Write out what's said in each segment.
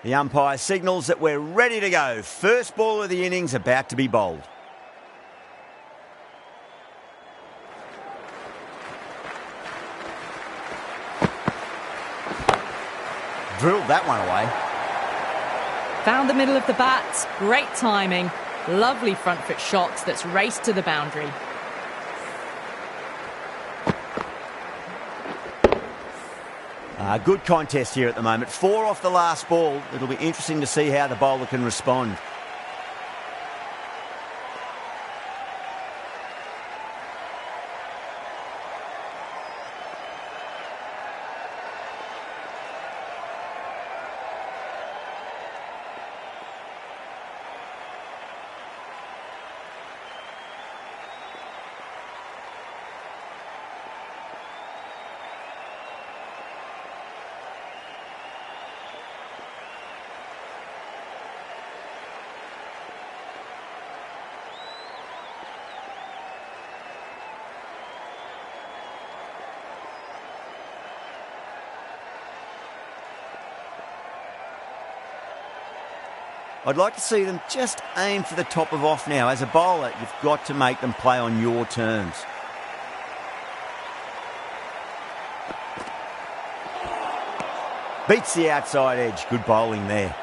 The umpire signals that we're ready to go. First ball of the innings about to be bowled. Drilled that one away. Found the middle of the bat. Great timing. Lovely front foot shot that's raced to the boundary. Good contest here at the moment. 4 off the last ball. It'll be interesting to see how the bowler can respond. I'd like to see them just aim for the top of off now. As a bowler, you've got to make them play on your terms. Beats the outside edge. Good bowling there.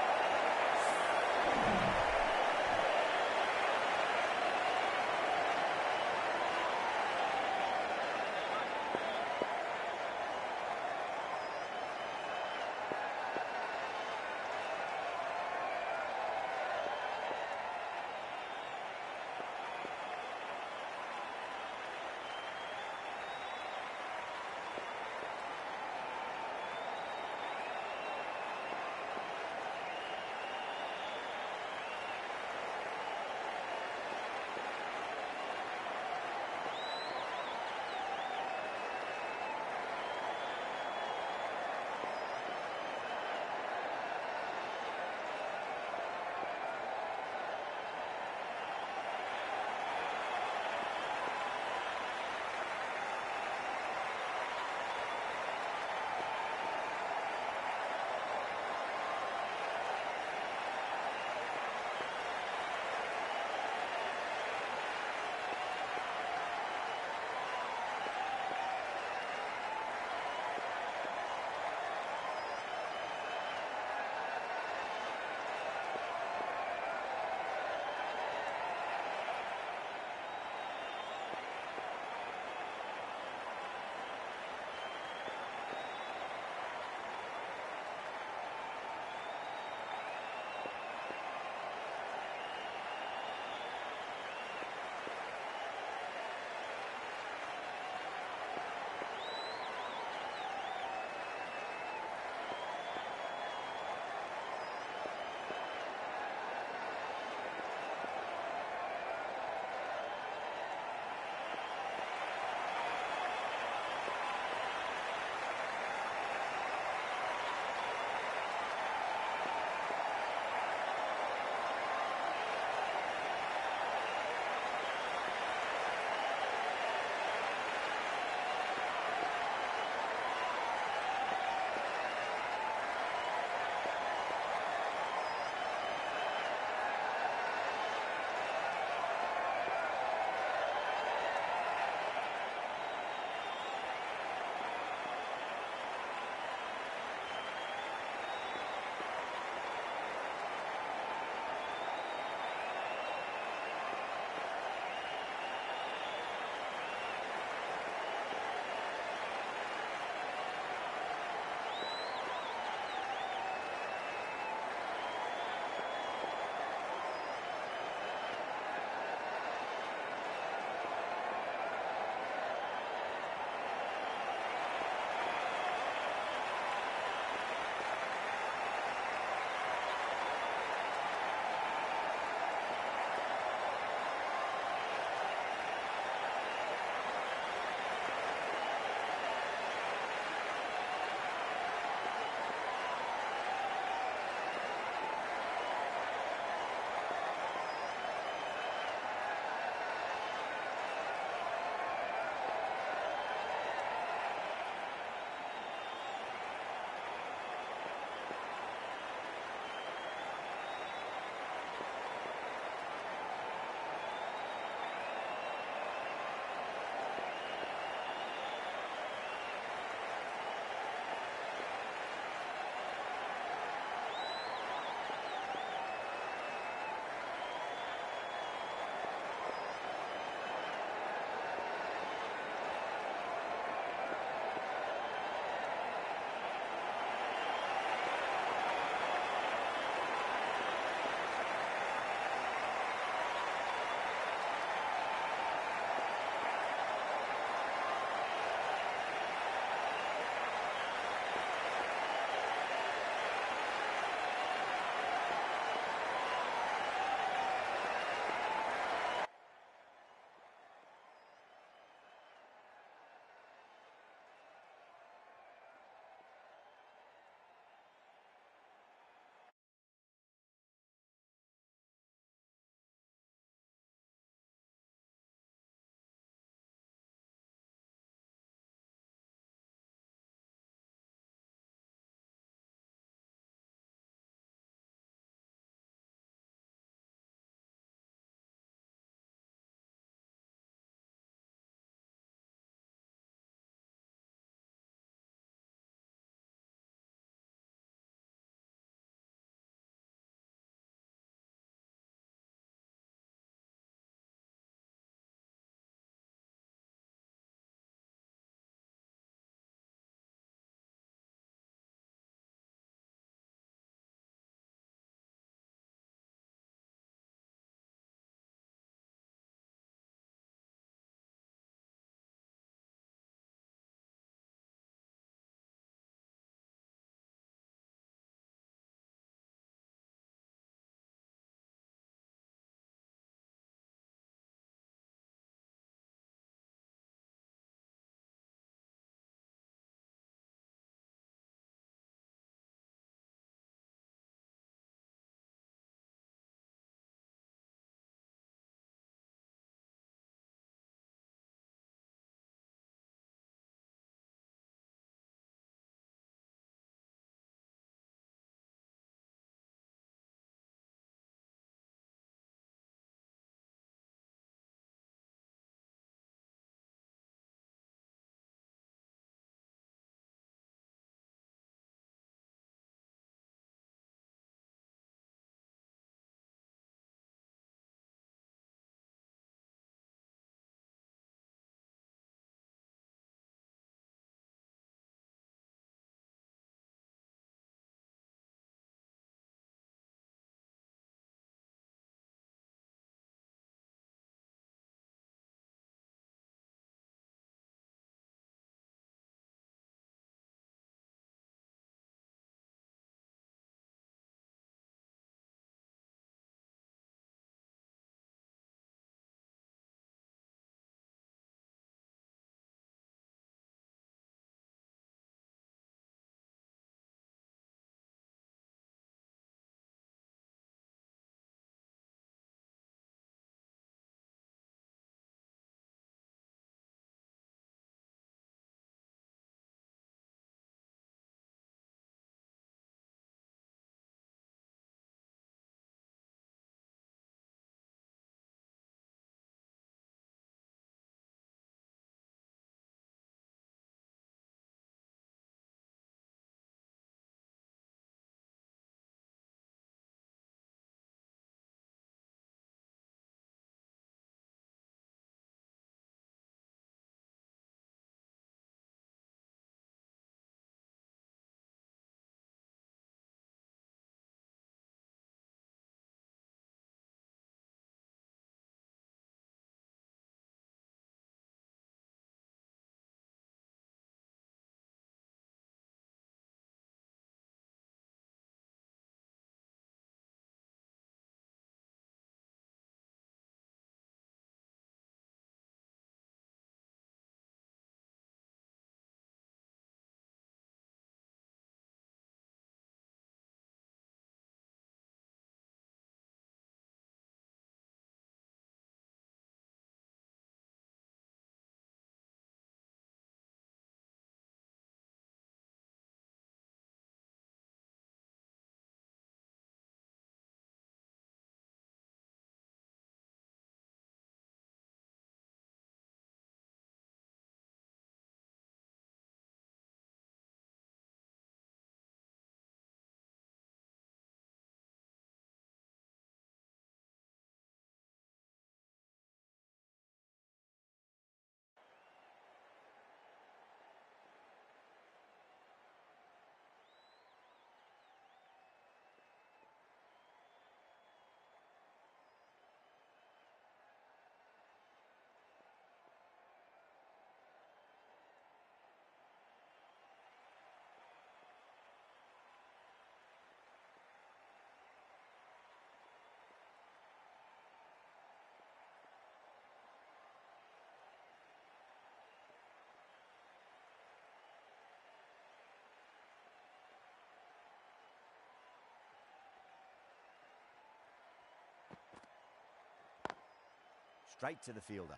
straight to the fielder.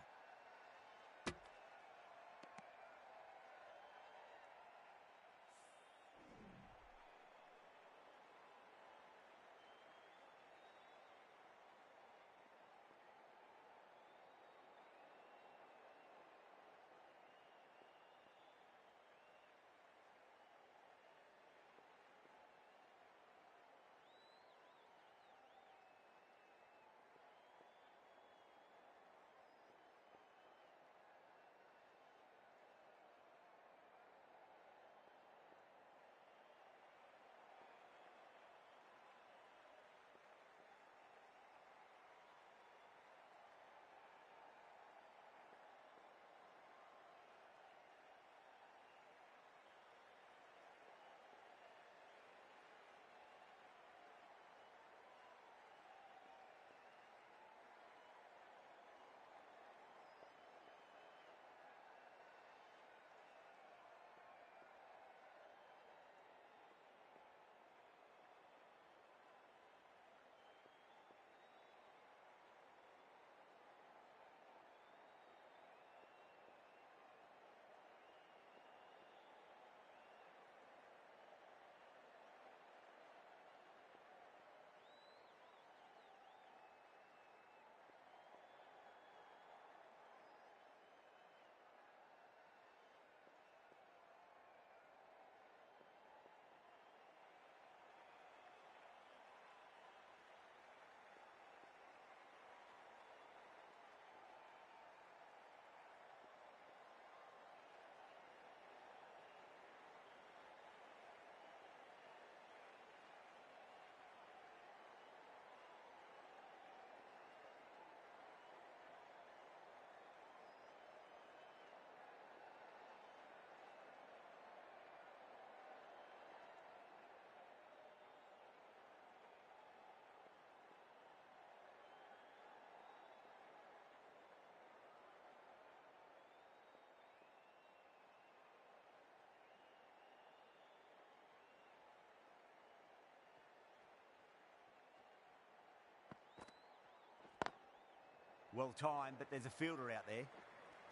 Well timed, but there's a fielder out there.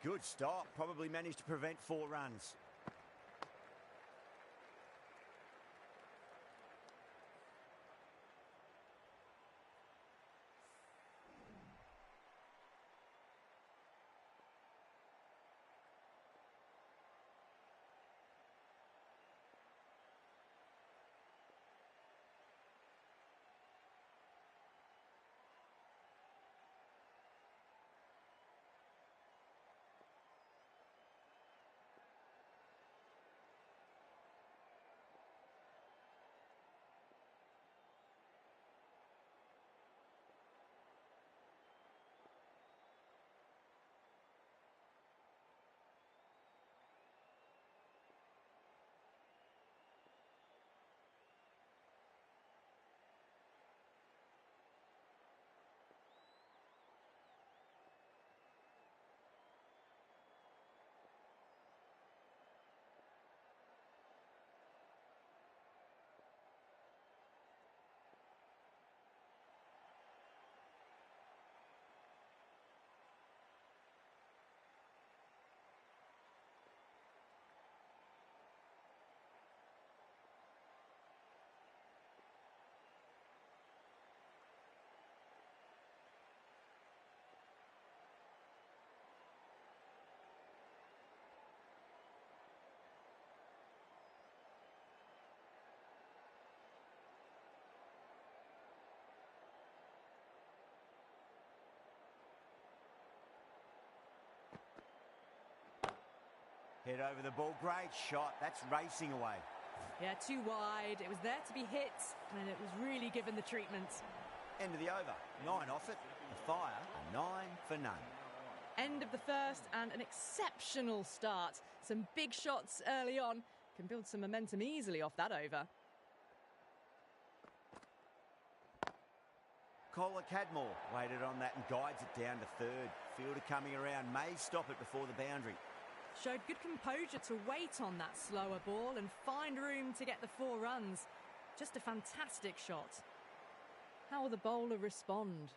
Good stop, probably managed to prevent 4 runs. Head over the ball, great shot, that's racing away. Yeah, too wide, it was there to be hit, and it was really given the treatment. End of the over, 9 off it, a fire, a 9 for none. End of the first and an exceptional start. Some big shots early on, can build some momentum easily off that over. Collar Cadmore waited on that and guides it down to third. Fielder coming around, may stop it before the boundary. Showed good composure to wait on that slower ball and find room to get the 4 runs. Just a fantastic shot. How will the bowler respond?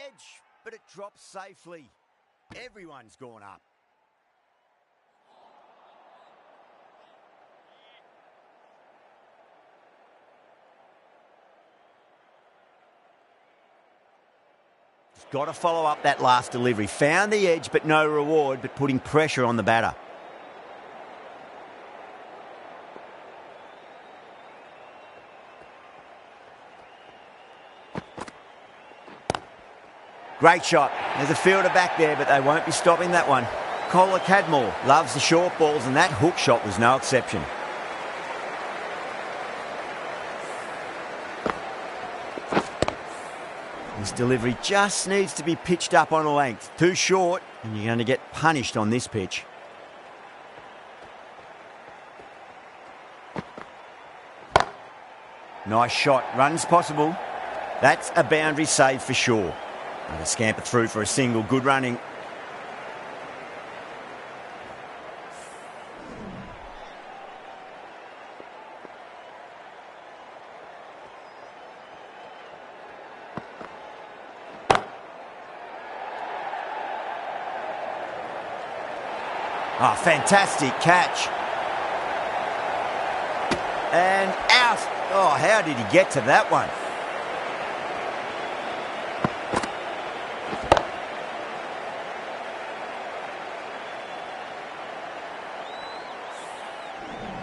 Edge, but it drops safely. Everyone's gone up. Got to follow up that last delivery. Found the edge, but no reward, but putting pressure on the batter. Great shot. There's a fielder back there, but they won't be stopping that one. Kohler Cadmore loves the short balls, and that hook shot was no exception. This delivery just needs to be pitched up on a length. Too short, and you're going to get punished on this pitch. Nice shot. Runs possible. That's a boundary save for sure. And they scamper through for a single. Good running. Oh, fantastic catch. And out. Oh, how did he get to that one?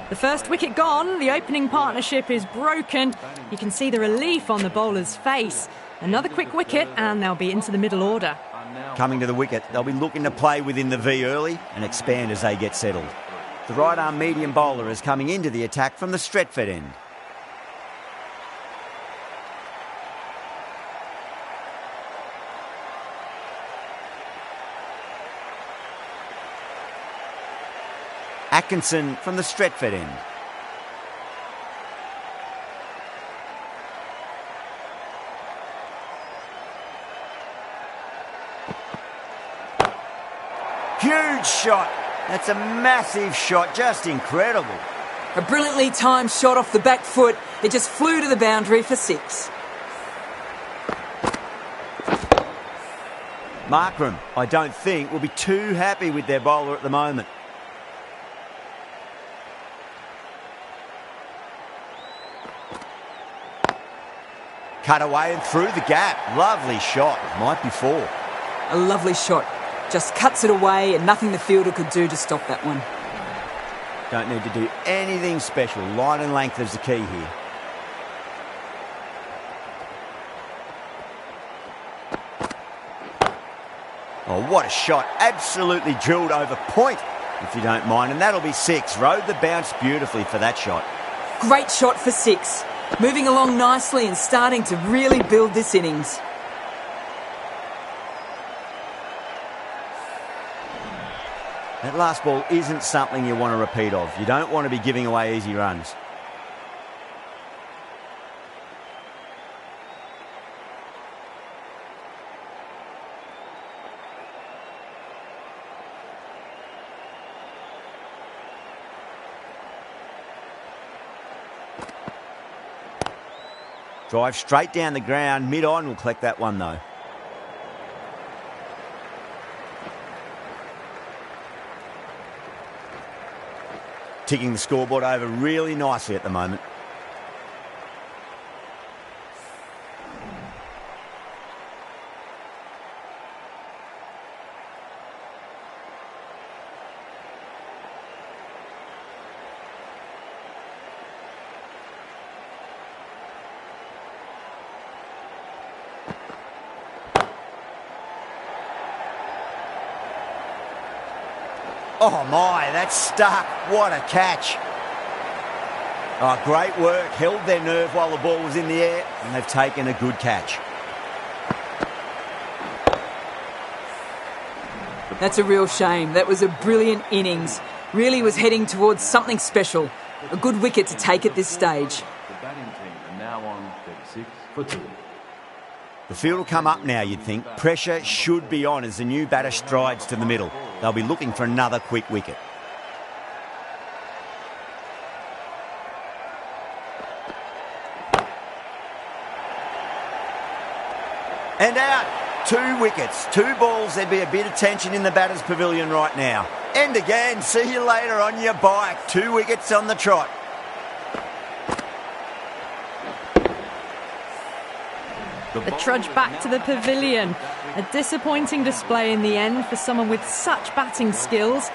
The first wicket gone, the opening partnership is broken. You can see the relief on the bowler's face. Another quick wicket and they'll be into the middle order. Coming to the wicket, they'll be looking to play within the V early and expand as they get settled. The right-arm medium bowler is coming into the attack from the Stretford end. Atkinson from the Stretford end. Huge shot. That's a massive shot, just incredible. A brilliantly timed shot off the back foot. It just flew to the boundary for 6. Markram, I don't think, will be too happy with their bowler at the moment. Cut away and through the gap. Lovely shot. Might be 4. A lovely shot. Just cuts it away and nothing the fielder could do to stop that one. Don't need to do anything special. Line and length is the key here. Oh, what a shot. Absolutely drilled over point, if you don't mind. And that'll be 6. Rode the bounce beautifully for that shot. Great shot for 6. Moving along nicely and starting to really build this innings. That last ball isn't something you want to repeat of. You don't want to be giving away easy runs. Drive straight down the ground. Mid-on will collect that one though. Ticking the scoreboard over really nicely at the moment. Oh my, that's stuck. What a catch. Oh, great work. Held their nerve while the ball was in the air, and they've taken a good catch. That's a real shame. That was a brilliant innings. Really was heading towards something special. A good wicket to take at this stage. The batting team are now on 36 for 2. The field will come up now, you'd think. Pressure should be on as the new batter strides to the middle. They'll be looking for another quick wicket. And out. 2 wickets, 2 balls. There'd be a bit of tension in the batter's pavilion right now. End again. See you later on your bike. 2 wickets on the trot. The trudge back to the pavilion. A disappointing display in the end for someone with such batting skills.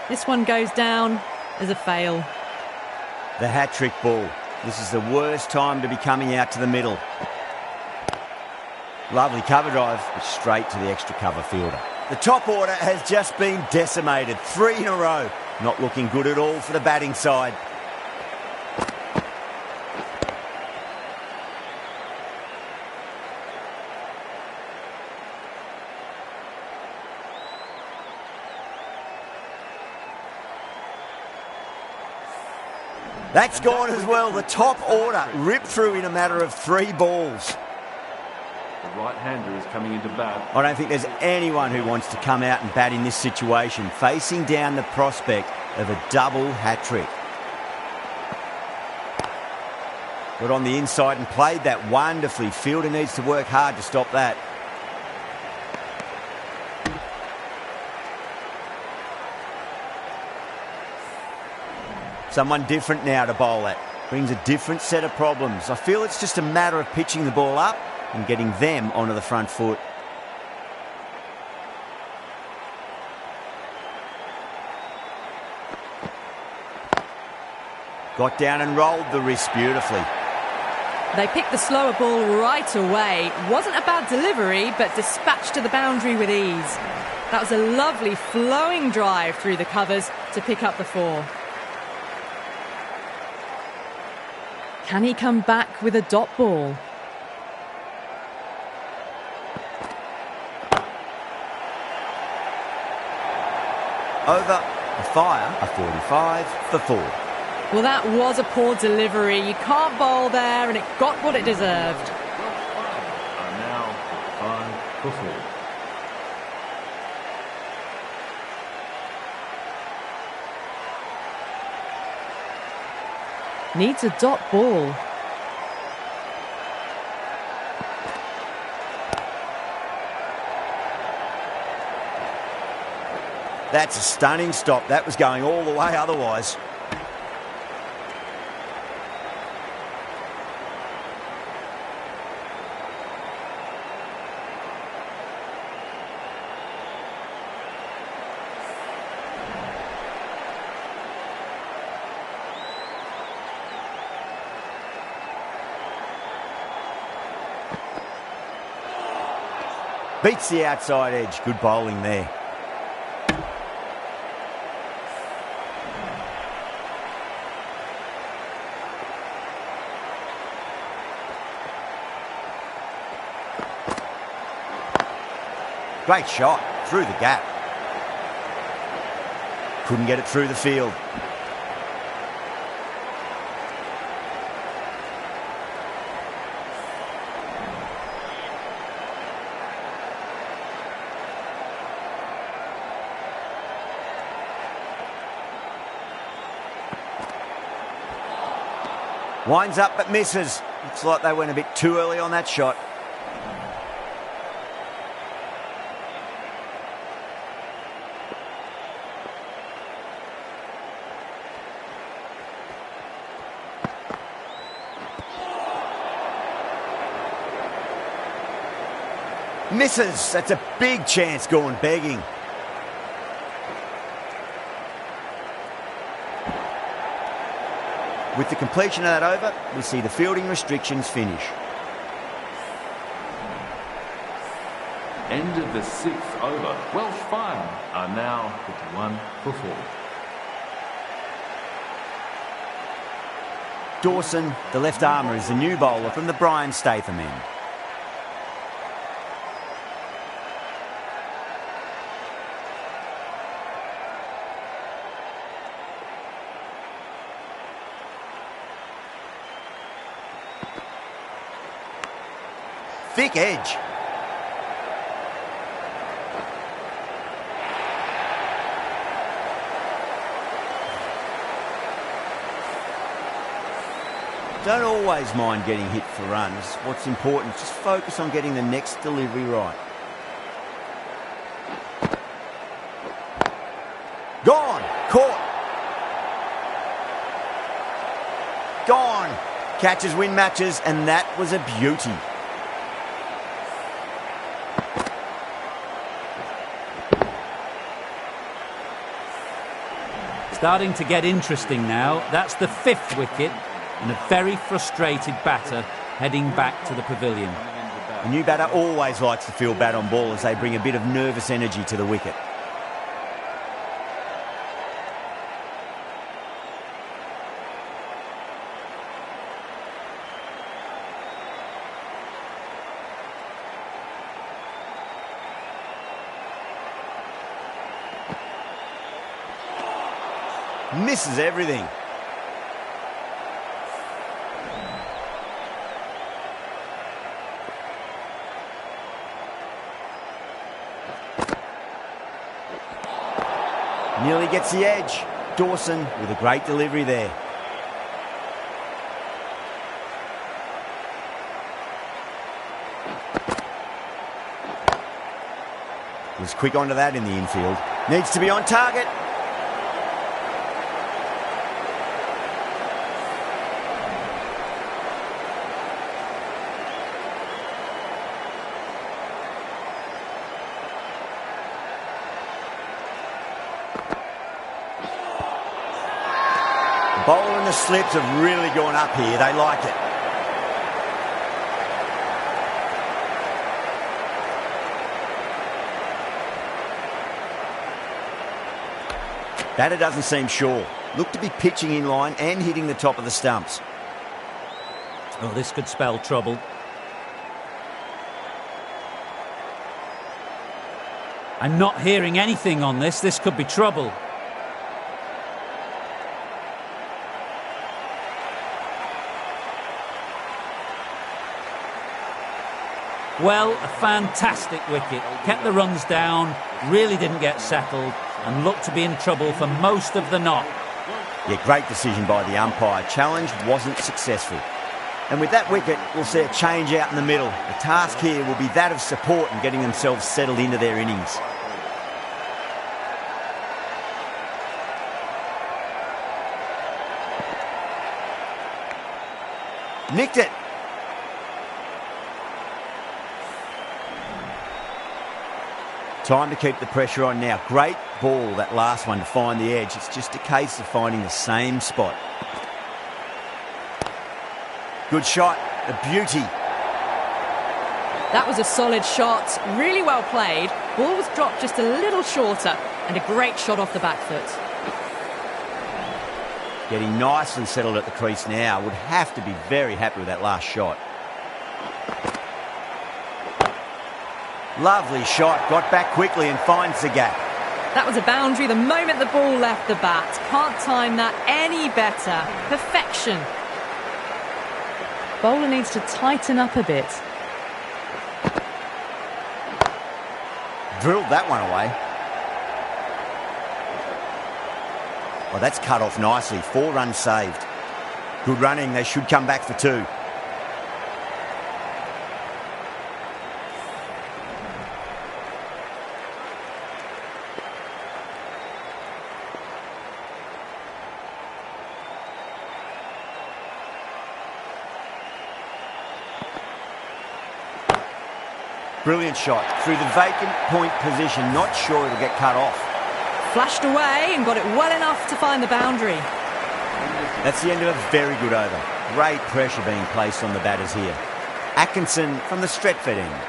This one goes down as a fail. The hat-trick ball. This is the worst time to be coming out to the middle. Lovely cover drive, but straight to the extra cover fielder. The top order has just been decimated. 3 in a row. Not looking good at all for the batting side. That's gone as well. The top order ripped through in a matter of 3 balls. The right-hander is coming into bat. I don't think there's anyone who wants to come out and bat in this situation, facing down the prospect of a double hat-trick. Got on the inside and played that wonderfully. Fielder needs to work hard to stop that. Someone different now to bowl at. Brings a different set of problems. I feel it's just a matter of pitching the ball up and getting them onto the front foot. Got down and rolled the wrist beautifully. They picked the slower ball right away. Wasn't a bad delivery, but dispatched to the boundary with ease. That was a lovely flowing drive through the covers to pick up the 4. Can he come back with a dot ball? Over, a fire, a 45 for 4. Well, that was a poor delivery. You can't bowl there, and it got what it deserved. Are now 5 for 4. Needs a dot ball. That's a stunning stop. That was going all the way otherwise. Beats the outside edge. Good bowling there. Great shot. Through the gap. Couldn't get it through the field. Winds up but misses. Looks like they went a bit too early on that shot. Misses. That's a big chance gone begging. With the completion of that over, we see the fielding restrictions finish. End of the 6th over. Welsh Fire are now 51 for 4. Dawson, the left armour, is the new bowler from the Brian Statham end. Thick edge. Don't always mind getting hit for runs. What's important is just focus on getting the next delivery right. Gone. Caught. Gone. Catches win matches, and that was a beauty. Starting to get interesting now. That's the 5th wicket, and a very frustrated batter heading back to the pavilion. A new batter always likes to feel bat on ball as they bring a bit of nervous energy to the wicket. Misses everything. Nearly gets the edge. Dawson with a great delivery there. Was quick onto that in the infield. Needs to be on target. Bowler and the slips have really gone up here. They like it. Batter doesn't seem sure. Looked to be pitching in line and hitting the top of the stumps. Oh, this could spell trouble. I'm not hearing anything on this. This could be trouble. Well, a fantastic wicket. Kept the runs down, really didn't get settled, and looked to be in trouble for most of the knock. Yeah, great decision by the umpire. Challenge wasn't successful. And with that wicket, we'll see a change out in the middle. The task here will be that of support and getting themselves settled into their innings. Nicked it. Time to keep the pressure on now. Great ball, that last one, to find the edge. It's just a case of finding the same spot. Good shot, a beauty. That was a solid shot, really well played. Ball was dropped just a little shorter, and a great shot off the back foot. Getting nicely settled at the crease now. Would have to be very happy with that last shot. Lovely shot, got back quickly and finds the gap. That was a boundary the moment the ball left the bat. Can't time that any better. Perfection. Bowler needs to tighten up a bit. Drilled that one away. Well, that's cut off nicely. 4 runs saved. Good running. They should come back for 2. Brilliant shot through the vacant point position. Not sure it'll get cut off. Flashed away and got it well enough to find the boundary. That's the end of a very good over. Great pressure being placed on the batters here. Atkinson from the Stretford end.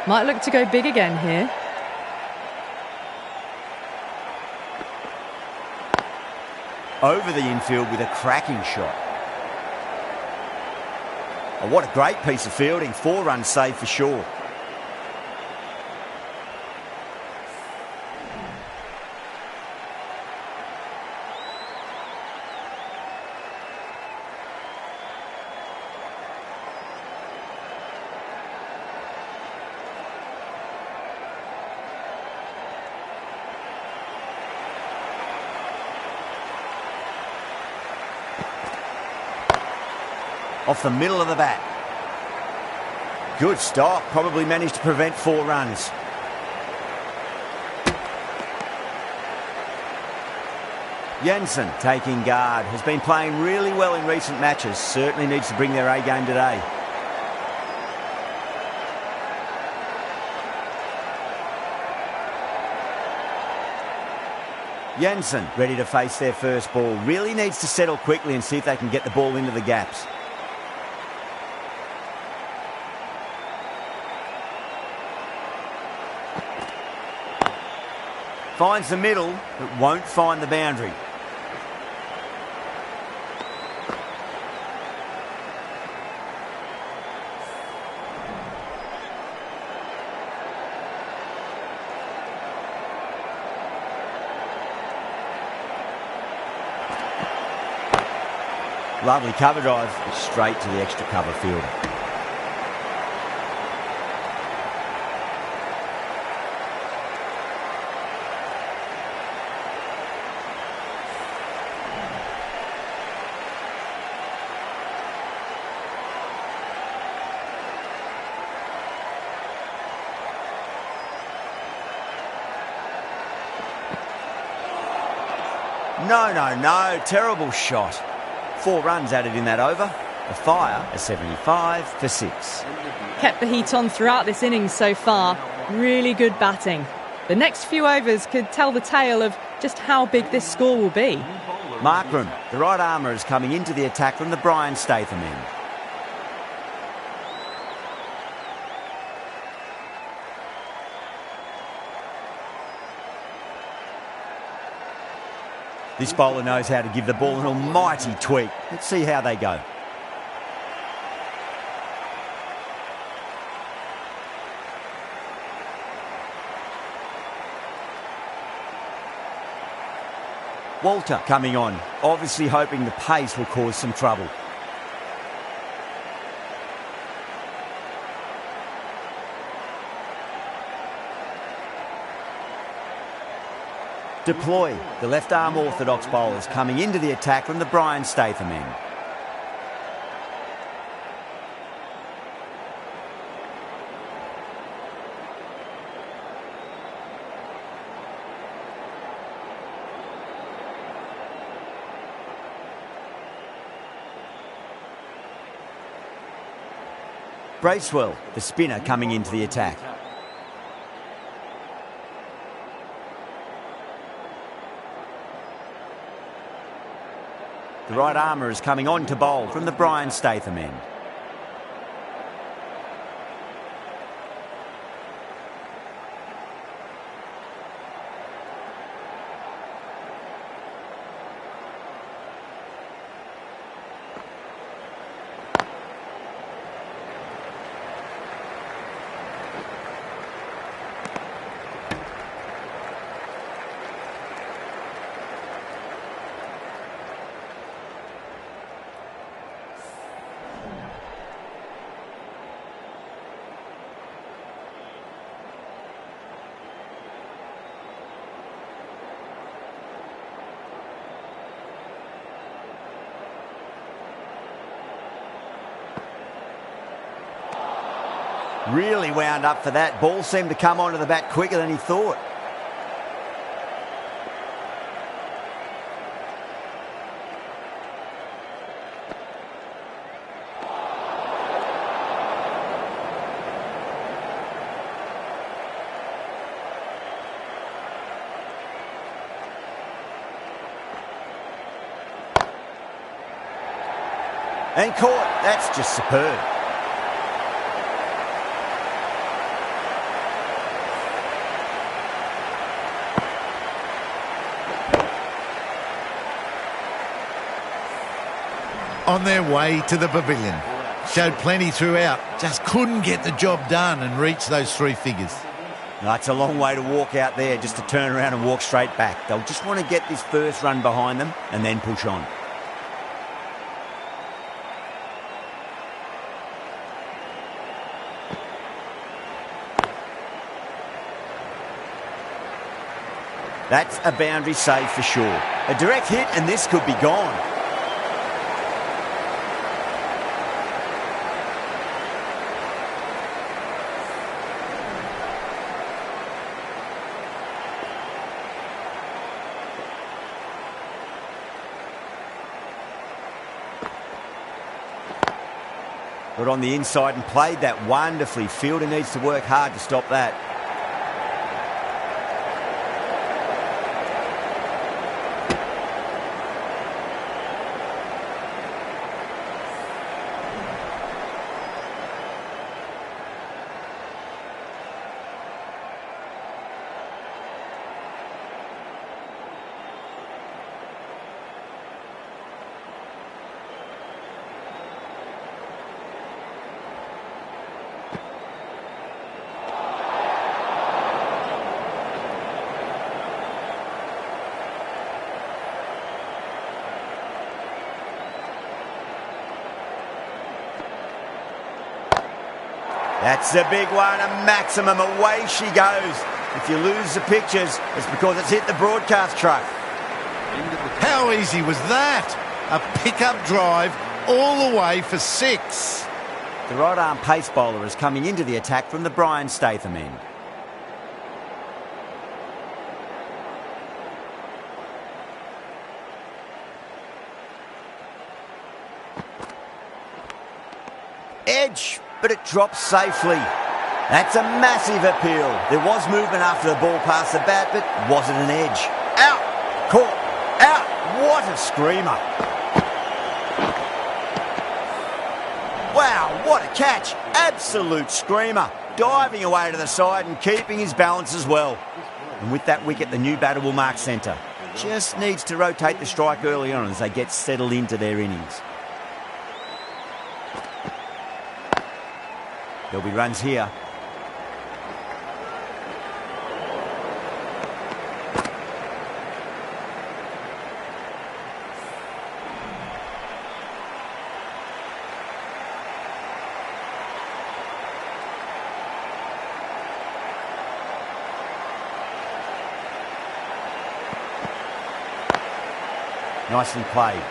Might look to go big again here. Over the infield with a cracking shot. Oh, what a great piece of fielding. 4 runs saved for sure. off the middle of the bat. Good stop, probably managed to prevent 4 runs. Jensen taking guard, has been playing really well in recent matches, certainly needs to bring their A game today. Jensen ready to face their first ball, really needs to settle quickly and see if they can get the ball into the gaps. Finds the middle, but won't find the boundary. Lovely cover drive, straight to the extra cover fielder. No, terrible shot. 4 runs added in that over. The Fire are 75 for 6. Kept the heat on throughout this innings so far. Really good batting. The next few overs could tell the tale of just how big this score will be. Markram, the right armour, is coming into the attack from the Brian Statham end. This bowler knows how to give the ball an almighty tweak. Let's see how they go. Walter coming on, obviously hoping the pace will cause some trouble. Deploy, the left-arm orthodox bowlers coming into the attack from the Brian Statham end. Bracewell, the spinner, coming into the attack. The right armour is coming on to bowl from the Brian Statham end. Really wound up for that. Ball seemed to come onto the bat quicker than he thought. And caught. That's just superb. On their way to the pavilion. Showed plenty throughout, just couldn't get the job done and reach those 3 figures. No, it's a long way to walk out there just to turn around and walk straight back. They'll just want to get this first run behind them and then push on. That's a boundary save for sure. A direct hit and this could be gone. Got on the inside and played that wonderfully. Fielder needs to work hard to stop that. That's a big one, a maximum. Away she goes. If you lose the pictures, it's because it's hit the broadcast truck. How easy was that? A pickup drive all the way for 6. The right-arm pace bowler is coming into the attack from the Brian Statham end. Edge, but it drops safely. That's a massive appeal. There was movement after the ball passed the bat, but was it an edge? Out! Caught! Out! What a screamer! Wow, what a catch! Absolute screamer. Diving away to the side and keeping his balance as well. And with that wicket, the new batter will mark centre. Just needs to rotate the strike early on as they get settled into their innings. There'll be runs here. Nicely played.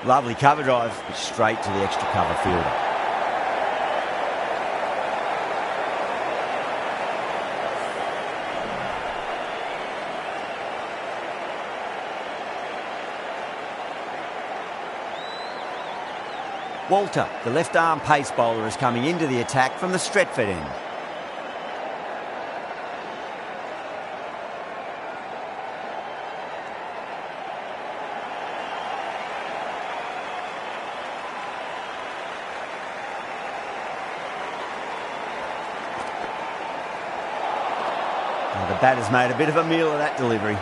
Lovely cover drive, straight to the extra cover fielder. Walter, the left-arm pace bowler, is coming into the attack from the Stretford end. The batter's made a bit of a meal of that delivery.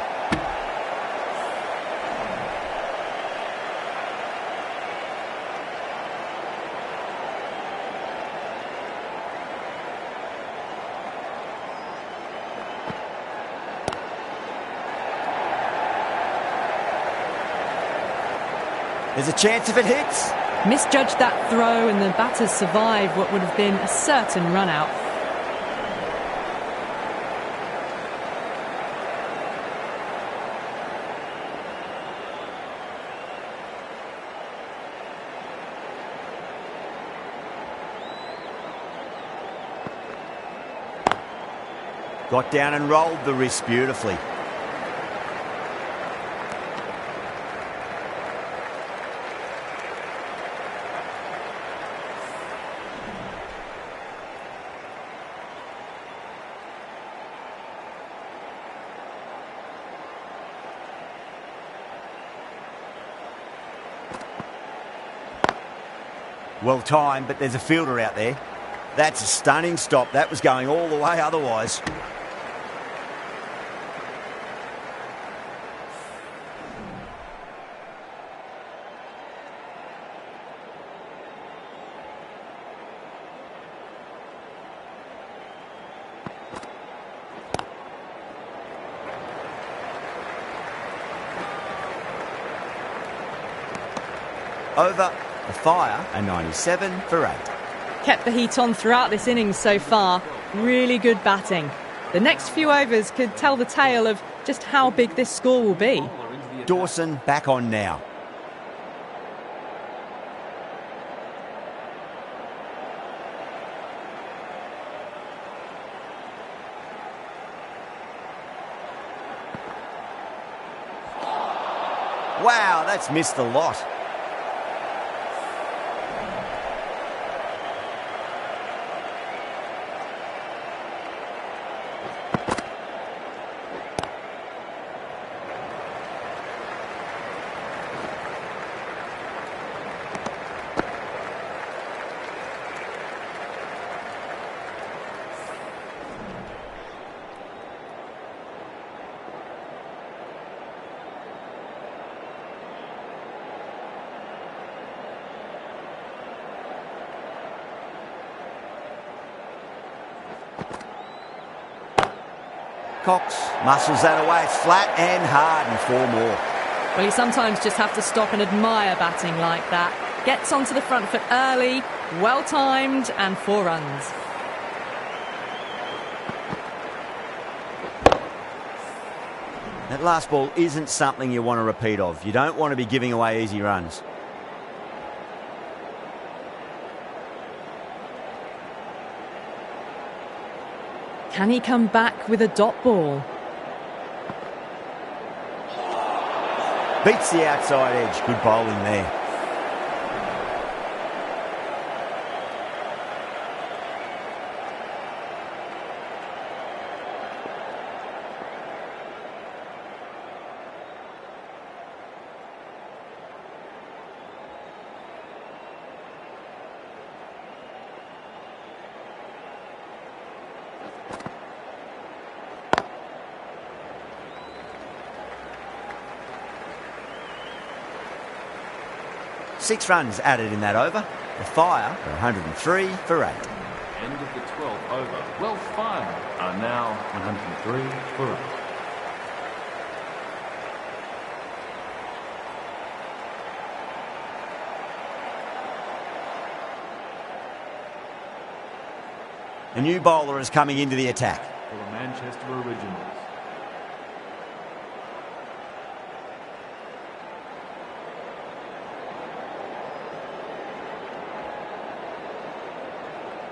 There's a chance if it hits. Misjudged that throw and the batters survived what would have been a certain run-out. Got down and rolled the wrist beautifully. Well timed, but there's a fielder out there. That's a stunning stop. That was going all the way otherwise. Over the fire, a 97 for 8. Kept the heat on throughout this innings so far. Really good batting. The next few overs could tell the tale of just how big this score will be. Dawson back on now. Wow, that's missed a lot. Cox muscles that away. It's flat and hard and 4 more. Well, you sometimes just have to stop and admire batting like that. Gets onto the front foot early, well timed, and 4 runs. That last ball isn't something you want to repeat of. You don't want to be giving away easy runs. Can he come back with a dot ball? Beats the outside edge. Good bowling there. Six runs added in that over. The Fire for 103 for 8. End of the 12th over. Well, Fire are now 103 for 8. A new bowler is coming into the attack. For the Manchester Originals.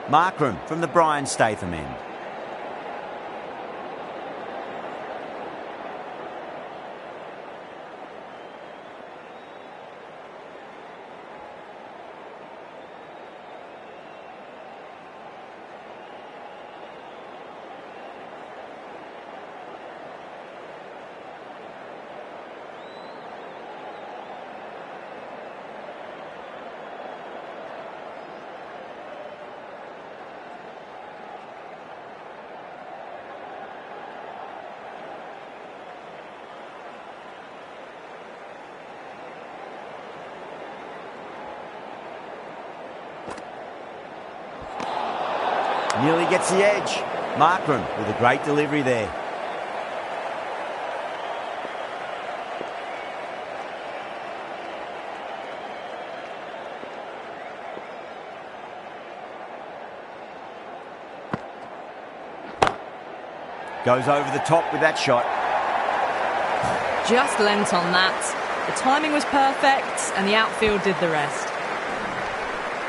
Markram from the Brian Statham end. Nearly gets the edge. Markram with a great delivery there. Goes over the top with that shot. Just lent on that. The timing was perfect and the outfield did the rest.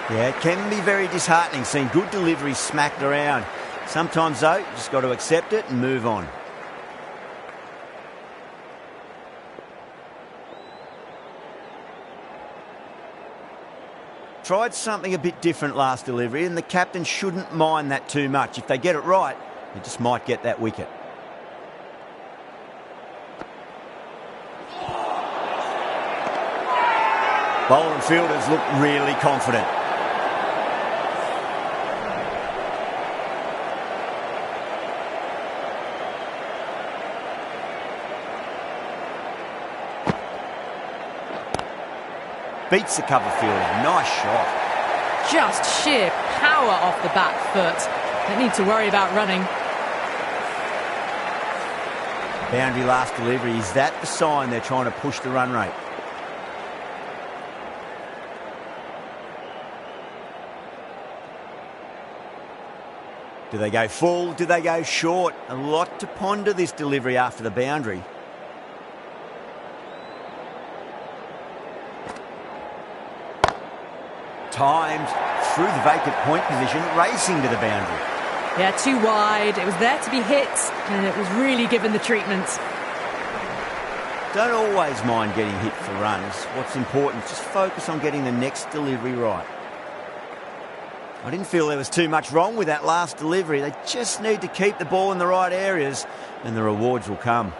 Yeah, it can be very disheartening seeing good delivery smacked around. Sometimes, though, you just got to accept it and move on. Tried something a bit different last delivery, and the captain shouldn't mind that too much. If they get it right, they just might get that wicket. Bowler and fielders look really confident. Beats the cover fielder. Nice shot. Just sheer power off the back foot. Don't need to worry about running. Boundary last delivery. Is that the sign they're trying to push the run rate? Do they go full? Do they go short? A lot to ponder this delivery after the boundary. Timed through the vacant point position, racing to the boundary. Yeah, too wide. It was there to be hit, and it was really given the treatment. Don't always mind getting hit for runs. What's important is just focus on getting the next delivery right. I didn't feel there was too much wrong with that last delivery. They just need to keep the ball in the right areas and the rewards will come.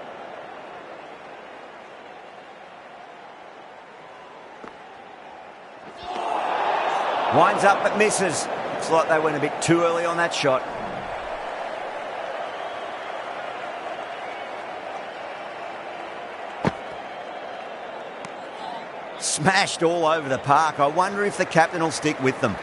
Winds up but misses. Looks like they went a bit too early on that shot. Smashed all over the park. I wonder if the captain will stick with them.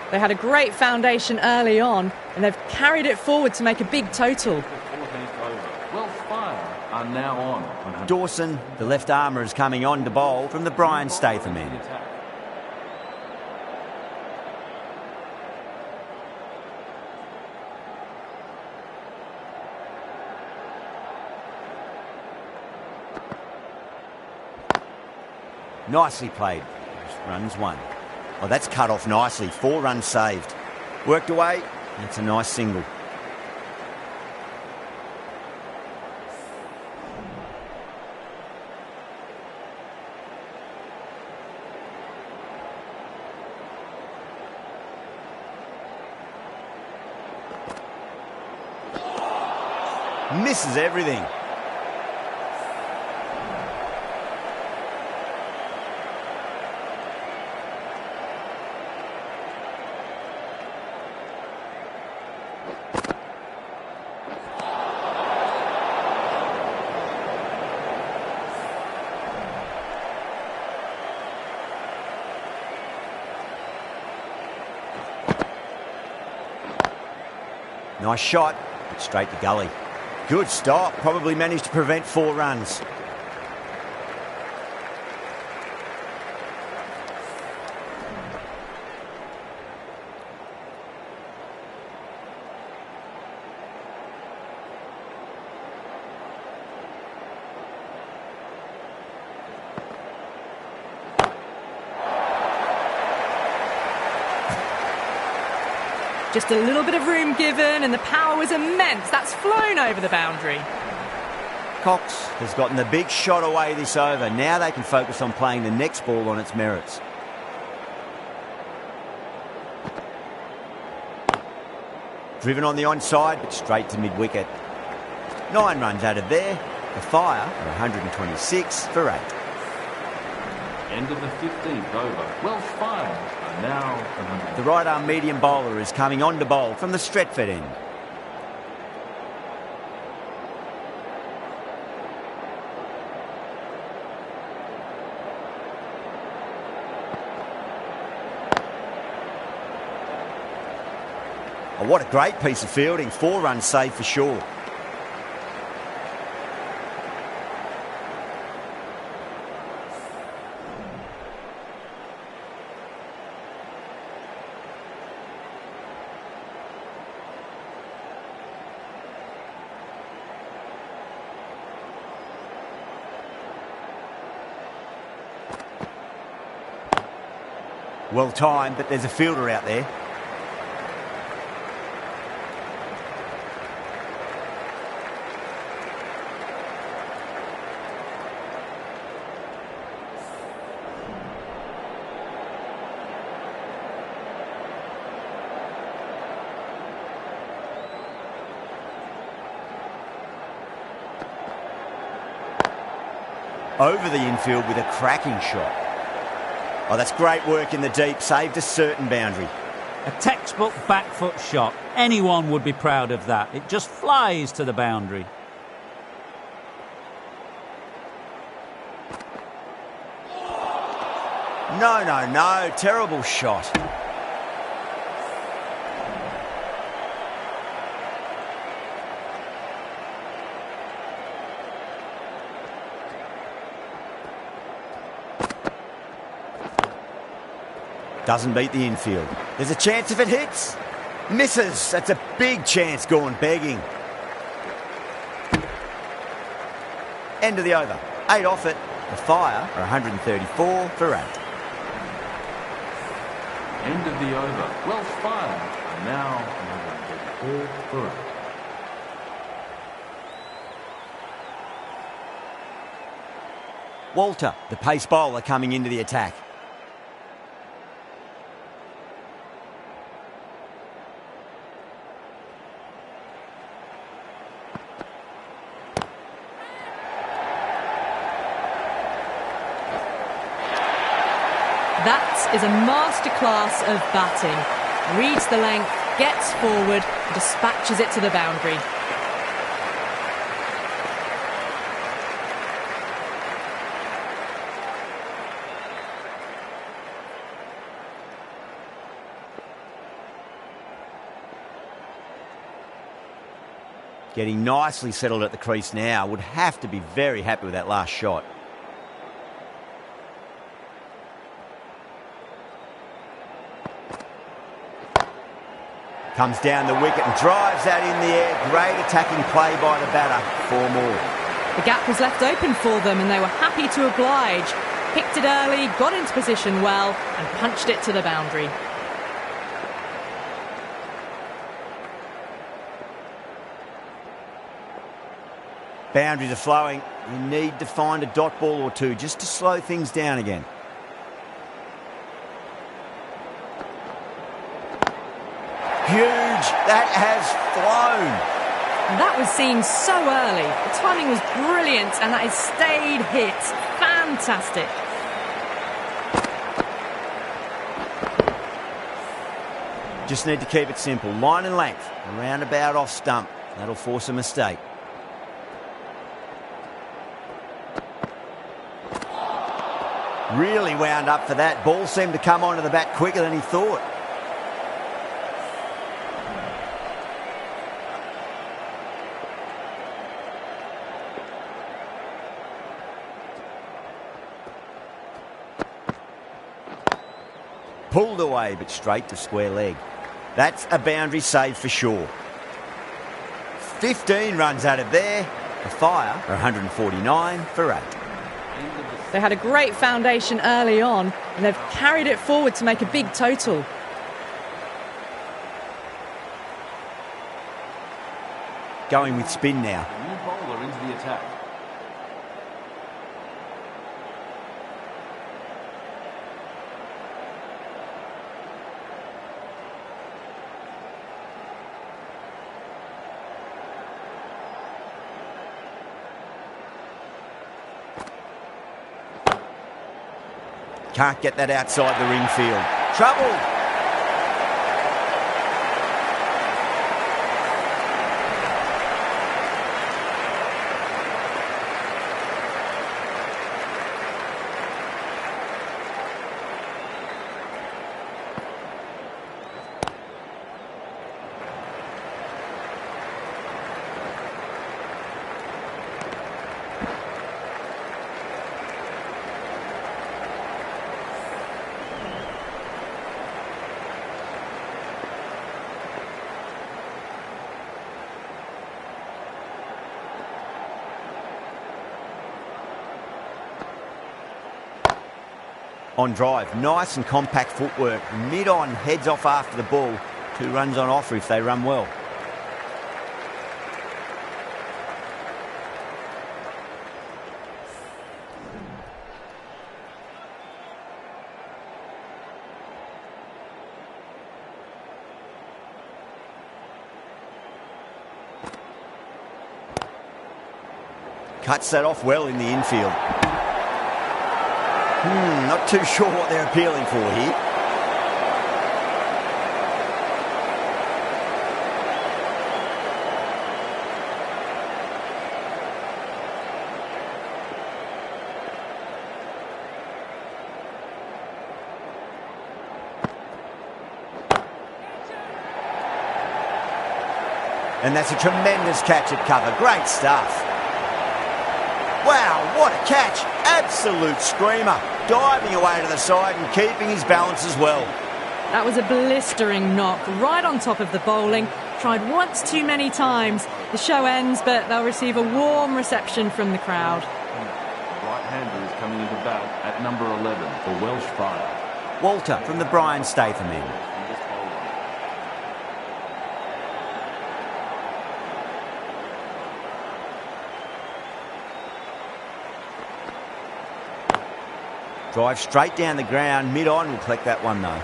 They had a great foundation early on, and they've carried it forward to make a big total. The 14th over. Well, 5 are now on. Dawson, the left armour, is coming on to bowl from the Brian Statham end. Nicely played. Runs one. Oh, that's cut off nicely. 4 runs saved. Worked away. That's a nice single. Misses everything. Nice shot, but straight to gully. Good stop, probably managed to prevent 4 runs. Just a little bit of room given, and the power was immense. That's flown over the boundary. Cox has gotten the big shot away this over. Now they can focus on playing the next ball on its merits. Driven on the onside, but straight to mid-wicket. 9 runs added there. The Fire are 126 for 8. End of the 15th over. Well, 5 are now 100. The right-arm medium bowler is coming on to bowl from the Stretford end. Oh, what a great piece of fielding. 4 runs saved for sure. Well timed, but there's a fielder out there. Over the infield with a cracking shot. Oh, that's great work in the deep. Saved a certain boundary. A textbook back foot shot. Anyone would be proud of that. It just flies to the boundary. No. Terrible shot. Doesn't beat the infield. There's a chance if it hits. Misses. That's a big chance gone begging. End of the over. 8 off it. The Fire are 134 for 8. End of the over. Well, 5 are now 134 for 8. Walter, the pace bowler, coming into the attack. That is a masterclass of batting. Reads the length, gets forward, and dispatches it to the boundary. Getting nicely settled at the crease now. Would have to be very happy with that last shot. Comes down the wicket and drives that in the air. Great attacking play by the batter. 4 more. The gap was left open for them and they were happy to oblige. Picked it early, got into position well and punched it to the boundary. Boundaries are flowing. You need to find a dot ball or two just to slow things down again. Huge. That has flown. And that was seen so early. The timing was brilliant and that has stayed hit. Fantastic. Just need to keep it simple. Line and length. A roundabout off stump. That'll force a mistake. Really wound up for that. Ball seemed to come onto the bat quicker than he thought. Pulled away, but straight to square leg. That's a boundary save for sure. 15 runs out of there. The Fire are 149 for 8. They had a great foundation early on and they've carried it forward to make a big total. Going with spin now. The new bowler into the attack. Can't get that outside the ring field. Trouble. On drive, nice and compact footwork. Mid-on, heads off after the ball. 2 runs on offer if they run well. Cuts that off well in the infield. Not too sure what they're appealing for here. And that's a tremendous catch at cover. Great stuff. Wow, what a catch. Absolute screamer. Diving away to the side and keeping his balance as well. That was a blistering knock right on top of the bowling. Tried once too many times. The show ends, but they'll receive a warm reception from the crowd. The right-hander is coming into bat at number 11 for Welsh Fire. Walter from the Brian Statham end. Drive straight down the ground. Mid-on will collect that one, though.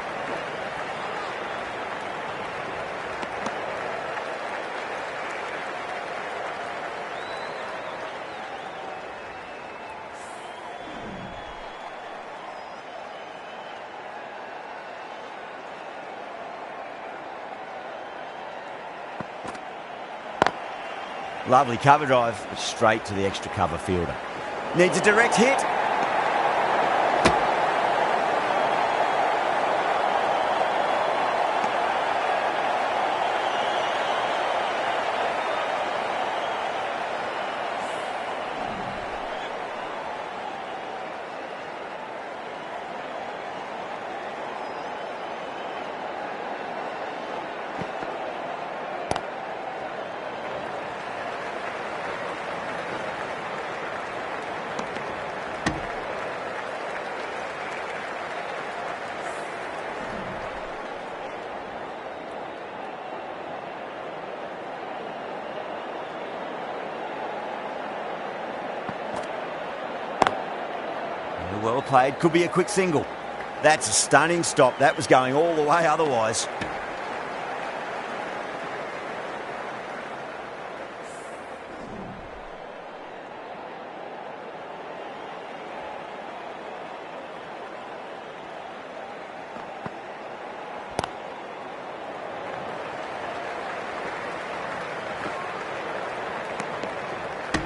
Lovely cover drive, but straight to the extra cover fielder. Needs a direct hit. Well played, could be a quick single. That's a stunning stop. That was going all the way otherwise.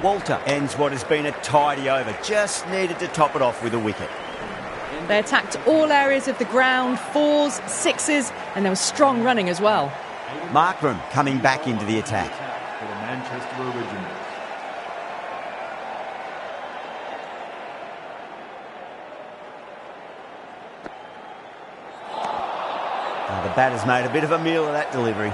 Walter ends what has been a tidy over. Just needed to top it off with a wicket. They attacked all areas of the ground, 4s, 6s, and there was strong running as well. Markram coming back into the attack. For the Manchester Originals. The batter's made a bit of a meal of that delivery.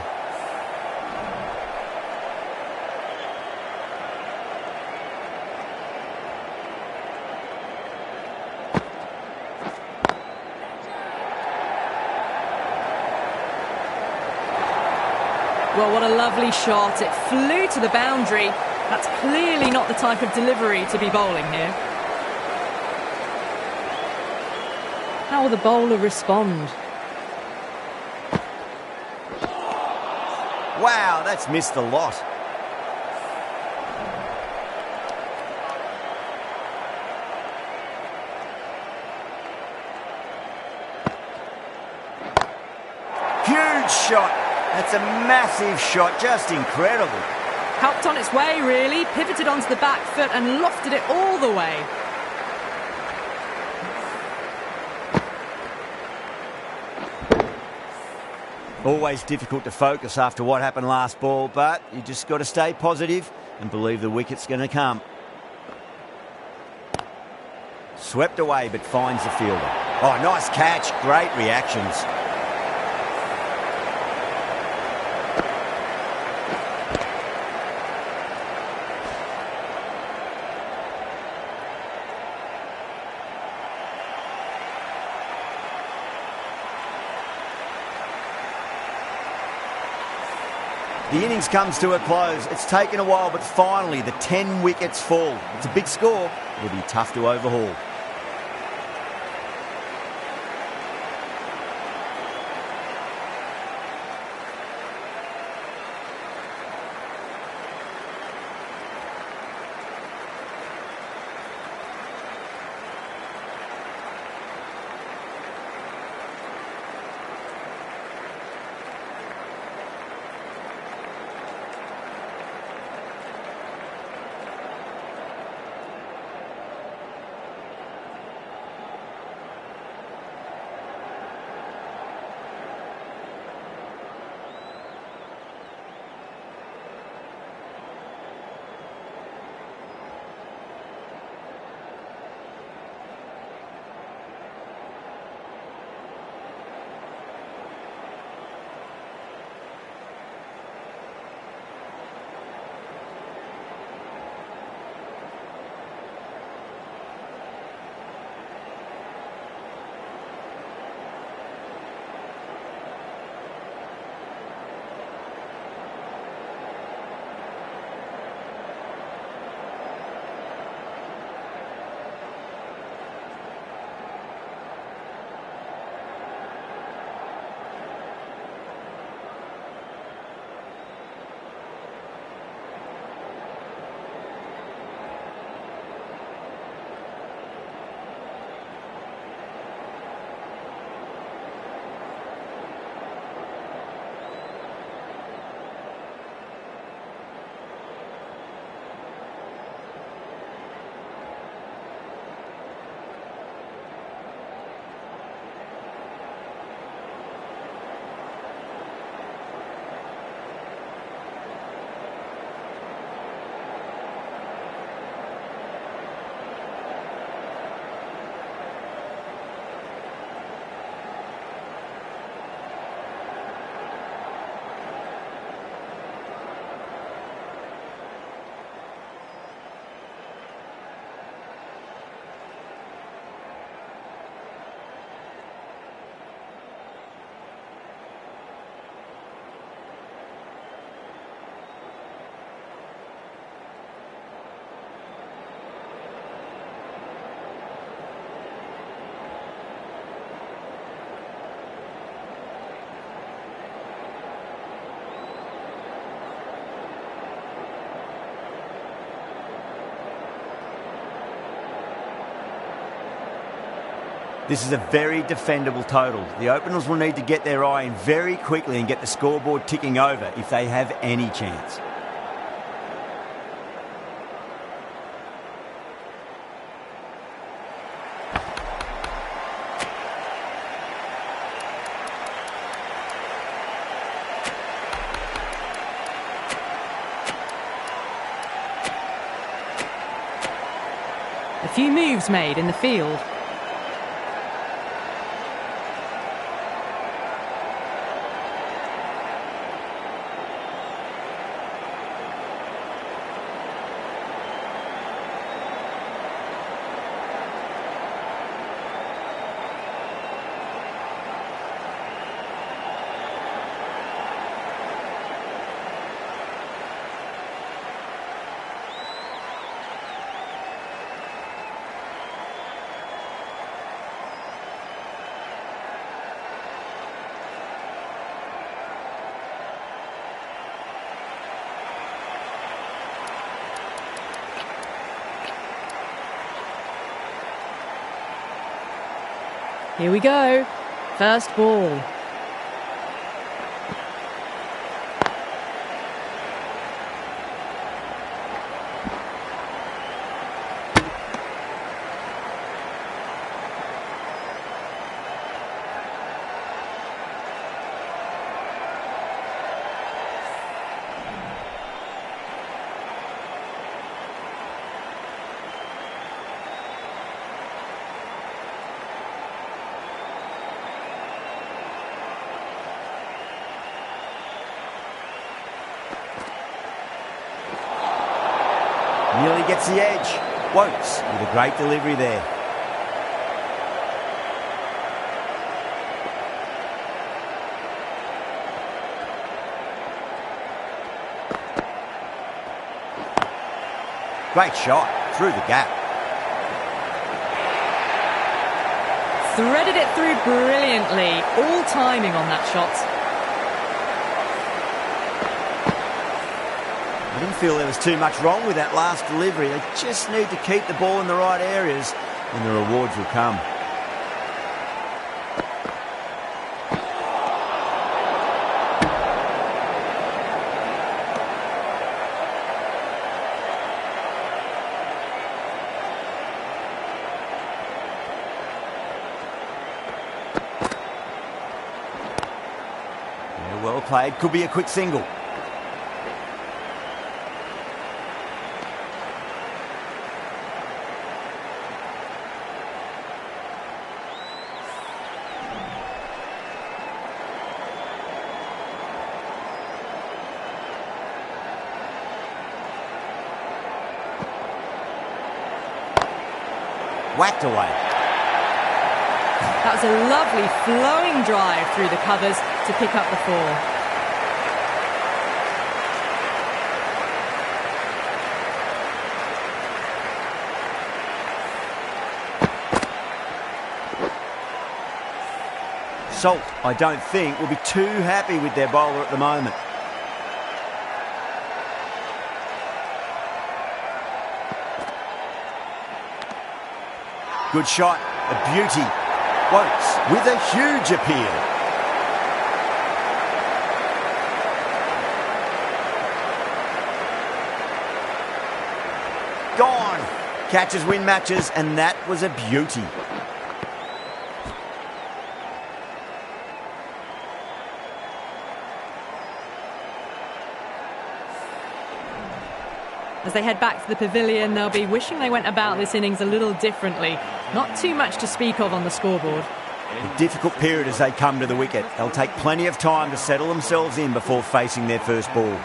Well, what a lovely shot. It flew to the boundary. That's clearly not the type of delivery to be bowling here. How will the bowler respond? Wow, that's missed a lot. Huge shot. That's a massive shot, just incredible. Helped on its way, really. Pivoted onto the back foot and lofted it all the way. Always difficult to focus after what happened last ball, but you just got to stay positive and believe the wicket's going to come. Swept away, but finds the fielder. Oh, nice catch. Great reactions. The innings comes to a close. It's taken a while, but finally the 10 wickets fall. It's a big score. It'll be tough to overhaul. This is a very defendable total. The openers will need to get their eye in very quickly and get the scoreboard ticking over if they have any chance. A few moves made in the field. Here we go. First ball. Nearly gets the edge. Won'ts with a great delivery there. Great shot through the gap. Threaded it through brilliantly. All timing on that shot. I didn't feel there was too much wrong with that last delivery. They just need to keep the ball in the right areas and the rewards will come. Yeah, well played. Could be a quick single. Whacked away. That was a lovely flowing drive through the covers to pick up the 4. Salt, I don't think, will be too happy with their bowler at the moment. Good shot, a beauty. Won'ts with a huge appeal. Gone. Catches win matches, and that was a beauty. As they head back to the pavilion, they'll be wishing they went about this innings a little differently. Not too much to speak of on the scoreboard. A difficult period as they come to the wicket. They'll take plenty of time to settle themselves in before facing their first ball.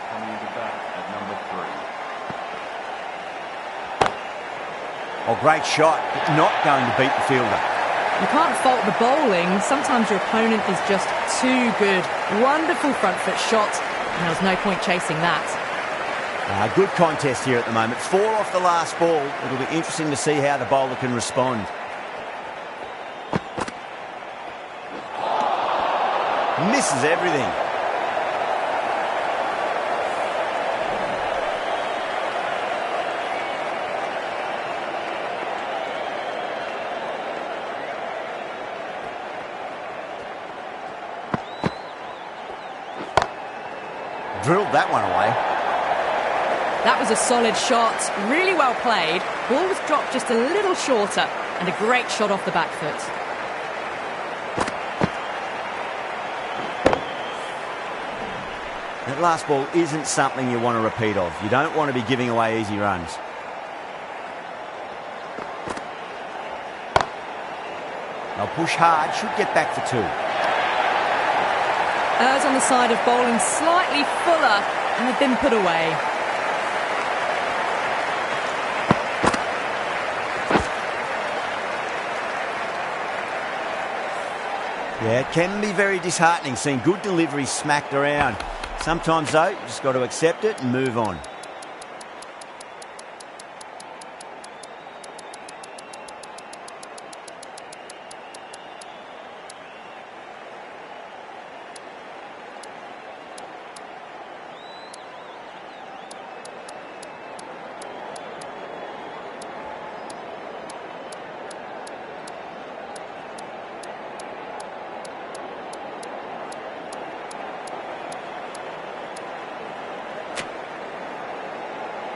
Oh, great shot, but not going to beat the fielder. You can't fault the bowling. Sometimes your opponent is just too good. Wonderful front foot shot, and there was no point chasing that. Good contest here at the moment. 4 off the last ball. It'll be interesting to see how the bowler can respond. Misses everything. drilled that one away. That was a solid shot, really well played. Ball was dropped just a little shorter, and a great shot off the back foot. That last ball isn't something you want to repeat of. You don't want to be giving away easy runs. They'll push hard, should get back for 2. Errs on the side of bowling slightly fuller, and have been put away. Yeah, it can be very disheartening seeing good deliveries smacked around. Sometimes, though, you just got to accept it and move on.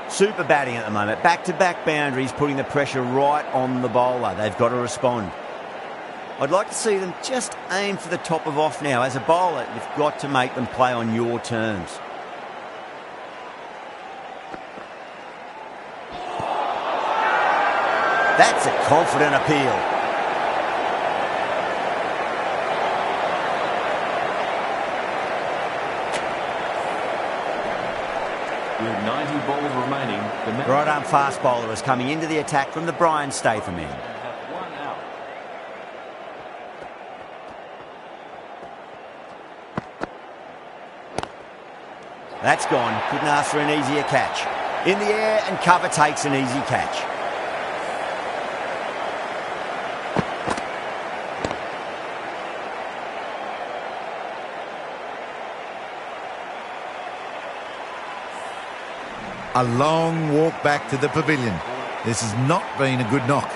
Super batting at the moment. Back-to-back boundaries, putting the pressure right on the bowler. They've got to respond. I'd like to see them just aim for the top of off now. As a bowler, you've got to make them play on your terms. That's a confident appeal. With 90 balls remaining, the Right arm fast bowler is coming into the attack from the Brian Statham end. have 1 out. That's gone. Couldn't ask for an easier catch. In the air and cover takes an easy catch. A long walk back to the pavilion. This has not been a good knock.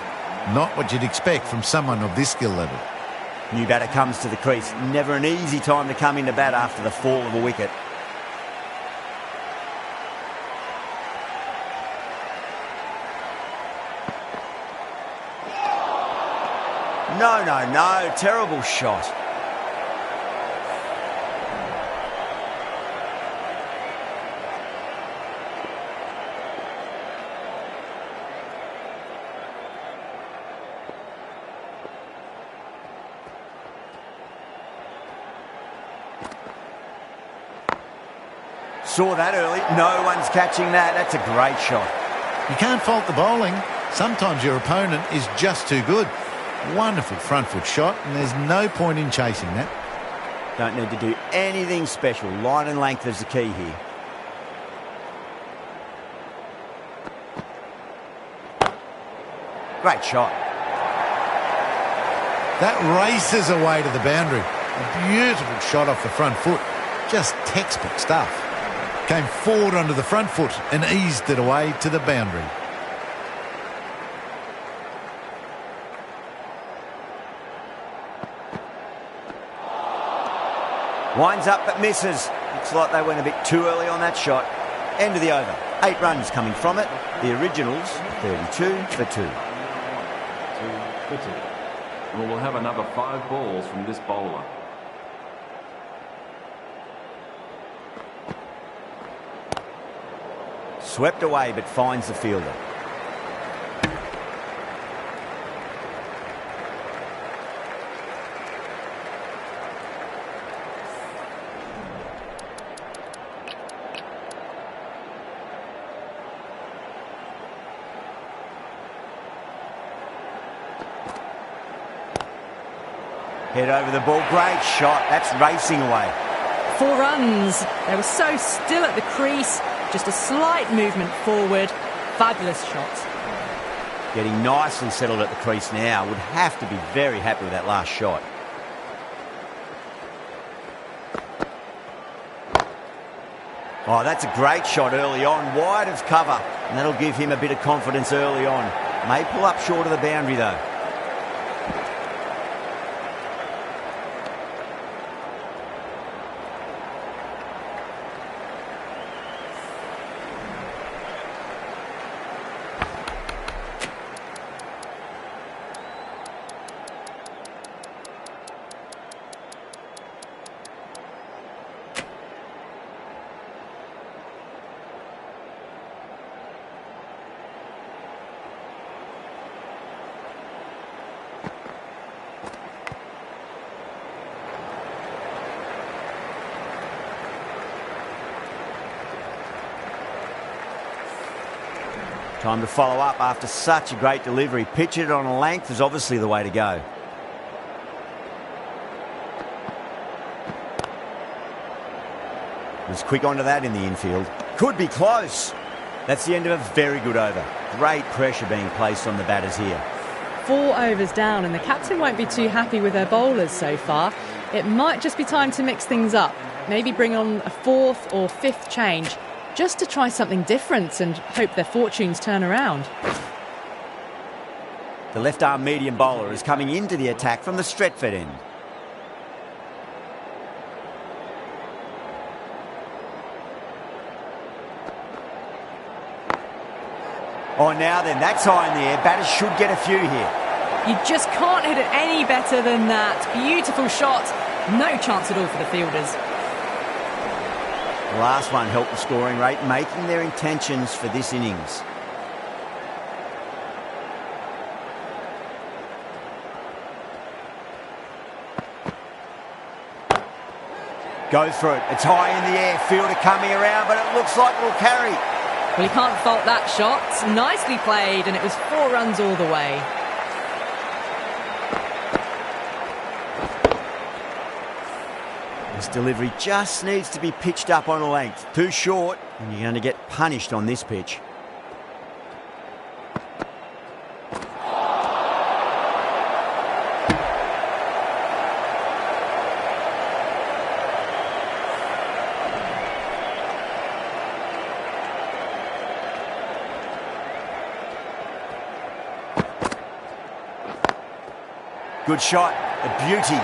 Not what you'd expect from someone of this skill level. New batter comes to the crease. Never an easy time to come into bat after the fall of a wicket. No. Terrible shot. Saw that early. No one's catching that. That's a great shot. You can't fault the bowling. Sometimes your opponent is just too good. Wonderful front foot shot, and there's no point in chasing that. Don't need to do anything special. Line and length is the key here. Great shot. That races away to the boundary. A beautiful shot off the front foot. Just textbook stuff. Came forward onto the front foot and eased it away to the boundary. Winds up but misses. Looks like they went a bit too early on that shot. End of the over. 8 runs coming from it. The Originals, 32 for 2. 2 for 2. Well, we'll have another 5 balls from this bowler. Swept away but finds the fielder. Head over the ball. Great shot. That's racing away. 4 runs. They were so still at the crease. Just a slight movement forward. Fabulous shot. Getting nicely settled at the crease now. Would have to be very happy with that last shot. Oh, that's a great shot early on. Wide of cover. And that'll give him a bit of confidence early on. May pull up short of the boundary though. Time to follow up after such a great delivery. Pitch it on a length is obviously the way to go. Was quick onto that in the infield. Could be close. That's the end of a very good over. Great pressure being placed on the batters here. 4 overs down, and the captain won't be too happy with their bowlers so far. It might just be time to mix things up. Maybe bring on a 4th or 5th change, just to try something different and hope their fortunes turn around. The left-arm medium bowler is coming into the attack from the Stretford end. Oh, now then, that's high in the air. Batters should get a few here. You just can't hit it any better than that. Beautiful shot. No chance at all for the fielders. The last one helped the scoring rate, making their intentions for this innings. Go through it. It's high in the air. Fielder coming around, but it looks like it'll carry. Well, you can't fault that shot. Nicely played, and it was 4 runs all the way. This delivery just needs to be pitched up on a length. Too short, and you're going to get punished on this pitch. Good shot, a beauty.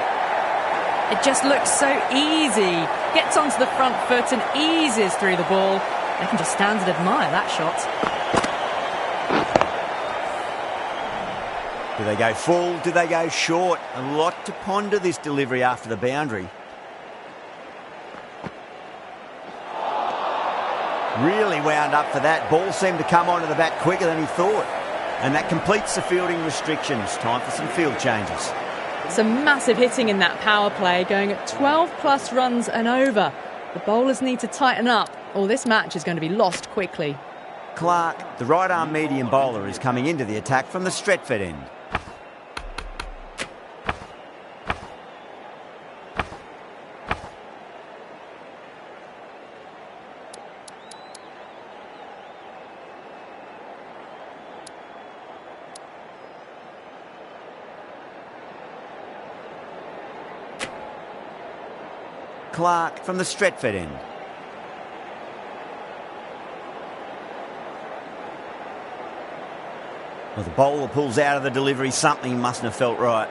It just looks so easy. Gets onto the front foot and eases through the ball. They can just stand and admire that shot. Do they go full? Do they go short? A lot to ponder this delivery after the boundary. Really wound up for that. Ball seemed to come onto the bat quicker than he thought. And that completes the fielding restrictions. Time for some field changes. Some massive hitting in that power play, going at 12 plus runs and over. The bowlers need to tighten up, or this match is going to be lost quickly. Clark, the right arm medium bowler, is coming into the attack from the Stretford end. Clark from the Stretford end. Well, the bowler pulls out of the delivery. Something mustn't have felt right.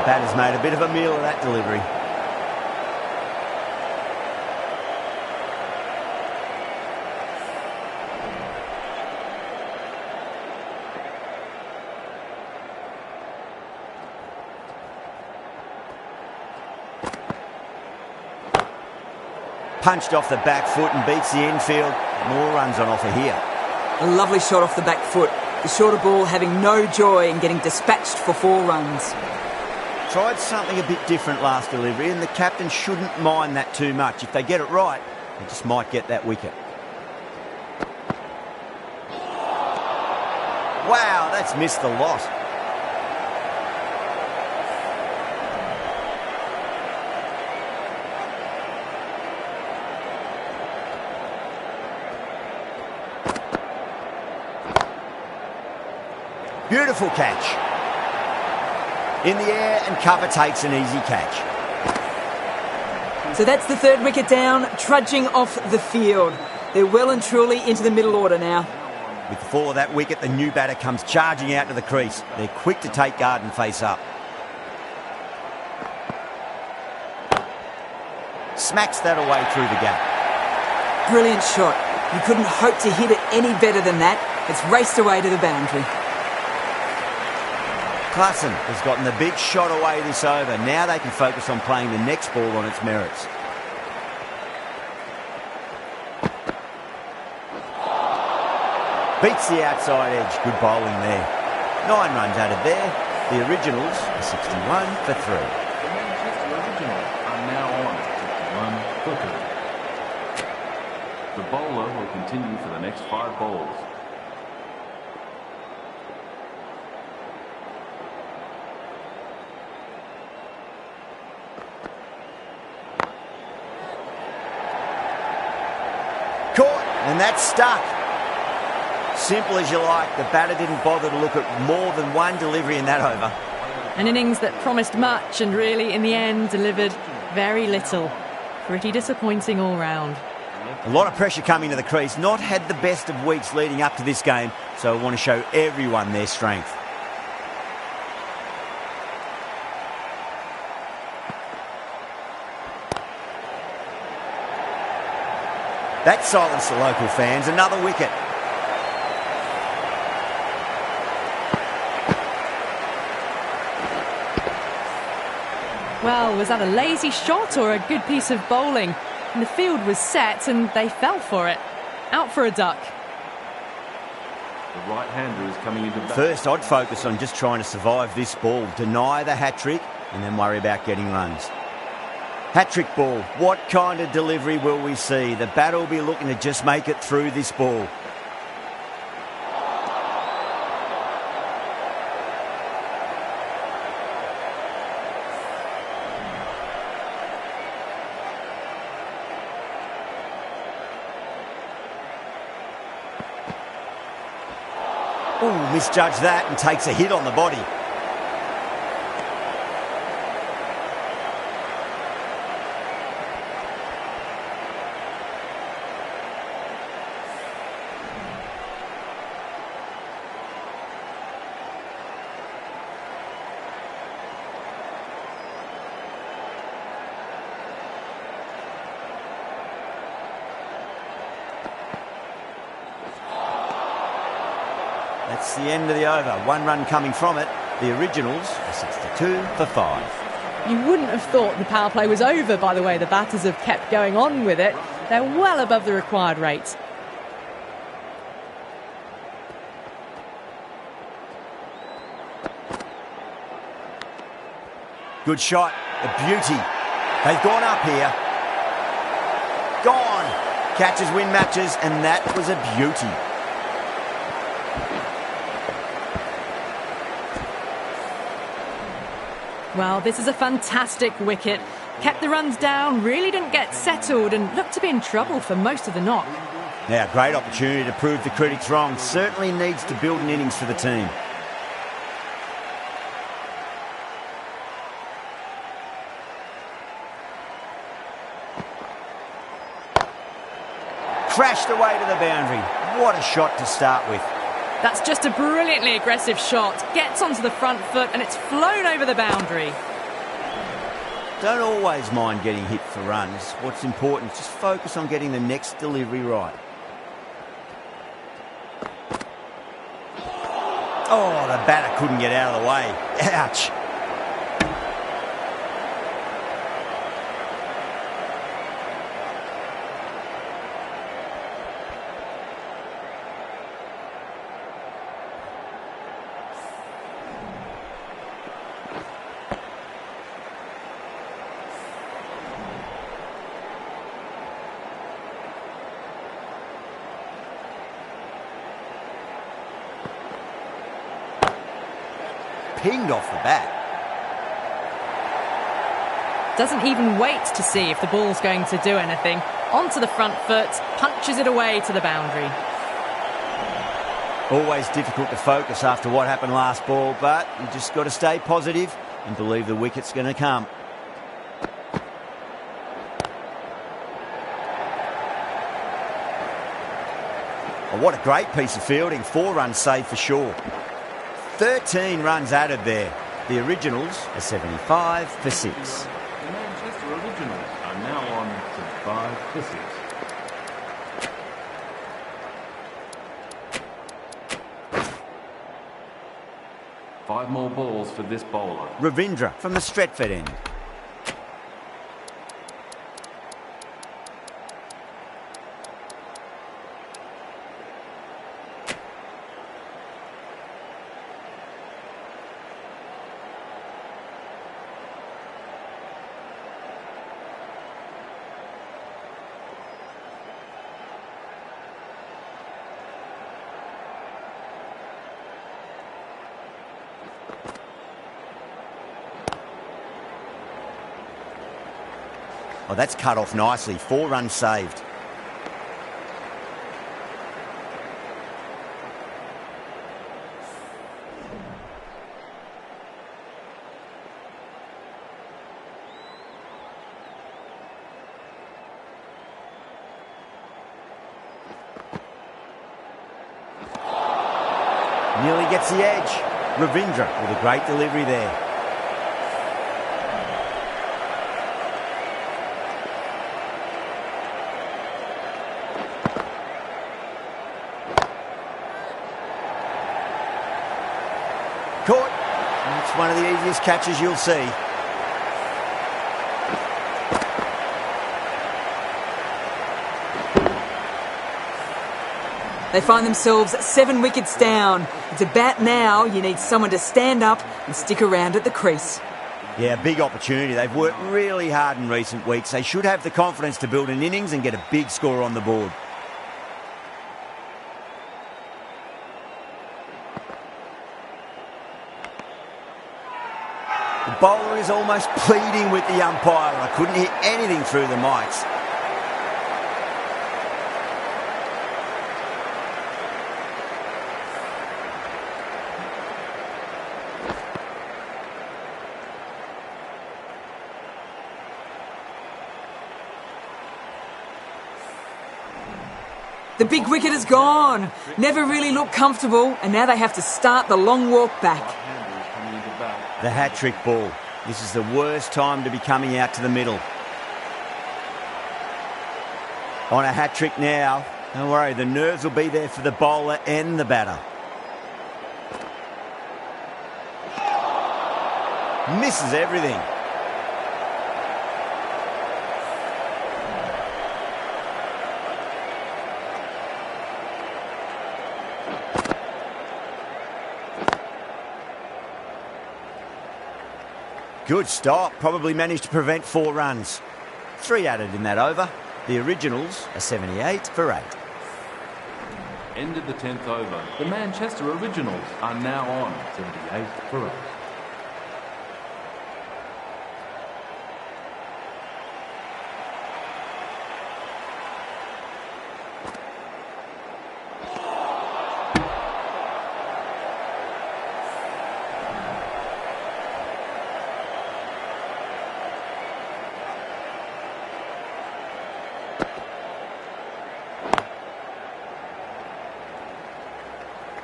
Batter's made a bit of a meal of that delivery. Punched off the back foot and beats the infield. More runs on offer here. A lovely shot off the back foot. The shorter ball having no joy in getting dispatched for 4 runs. Tried something a bit different last delivery, and the captain shouldn't mind that too much. If they get it right, they just might get that wicket. Wow, that's missed the lot. Beautiful catch. In the air, and cover takes an easy catch. So that's the 3rd wicket down, trudging off the field. They're well and truly into the middle order now. With the fall of that wicket, the new batter comes charging out to the crease. They're quick to take guard and face up. smacks that away through the gap. Brilliant shot. You couldn't hope to hit it any better than that. It's raced away to the boundary. Klassen has gotten the big shot away this over. Now they can focus on playing the next ball on its merits. Beats the outside edge. Good bowling there. 9 runs added there. The Originals are 61 for 3. The Manchester Originals are now on 51 for 3. The bowler will continue for the next 5 balls. Caught, and that's stuck. Simple as you like. The batter didn't bother to look at more than one delivery in that over. An innings that promised much and really, in the end, delivered very little. Pretty disappointing all round. A lot of pressure coming to the crease. Not had the best of weeks leading up to this game, so I want to show everyone their strength. That silenced the local fans. Another wicket. Well, was that a lazy shot or a good piece of bowling? And the field was set and they fell for it. Out for a duck. The right-hander is coming into bat. First, I'd focus on just trying to survive this ball, deny the hat-trick, and then worry about getting runs. Hat-trick ball. What kind of delivery will we see? The batter will be looking to just make it through this ball. Oh, misjudged that and takes a hit on the body. That's the end of the over. 1 run coming from it. The Originals are 62 for 5. You wouldn't have thought the power play was over by the way the batters have kept going on with it. They're well above the required rate. Good shot. A beauty. They've gone up here. Gone. Catches win matches, and that was a beauty. Well, this is a fantastic wicket. Kept the runs down, really didn't get settled and looked to be in trouble for most of the knock. Now, great opportunity to prove the critics wrong. Certainly needs to build an innings for the team. Crashed away to the boundary. What a shot to start with. That's just a brilliantly aggressive shot. Gets onto the front foot and it's flown over the boundary. Don't always mind getting hit for runs. What's important is just focus on getting the next delivery right. Oh, the batter couldn't get out of the way. Ouch. Pinged off the bat. Doesn't even wait to see if the ball's going to do anything. Onto the front foot, punches it away to the boundary. Always difficult to focus after what happened last ball, but you just got to stay positive and believe the wicket's going to come. Oh, what a great piece of fielding. 4 runs saved for sure. 13 runs added there. The Originals are 75 for 6. The Manchester Originals are now on for 6. Five more balls for this bowler. Ravindra from the Stretford end. Oh, that's cut off nicely. 4 runs saved. Nearly gets the edge. Ravindra with a great delivery there. Caught. It's one of the easiest catches you'll see. They find themselves 7 wickets down. It's a bat now. You need someone to stand up and stick around at the crease. Yeah, big opportunity. They've worked really hard in recent weeks. They should have the confidence to build an innings and get a big score on the board. The bowler is almost pleading with the umpire. I couldn't hear anything through the mics. The big wicket is gone. Never really looked comfortable, and now they have to start the long walk back. The hat-trick ball. This is the worst time to be coming out to the middle. On a hat-trick now. Don't worry, the nerves will be there for the bowler and the batter. Misses everything. Good stop. Probably managed to prevent 4 runs. 3 added in that over. The originals are 78 for 8. End of the 10th over. The Manchester Originals are now on 78 for 8.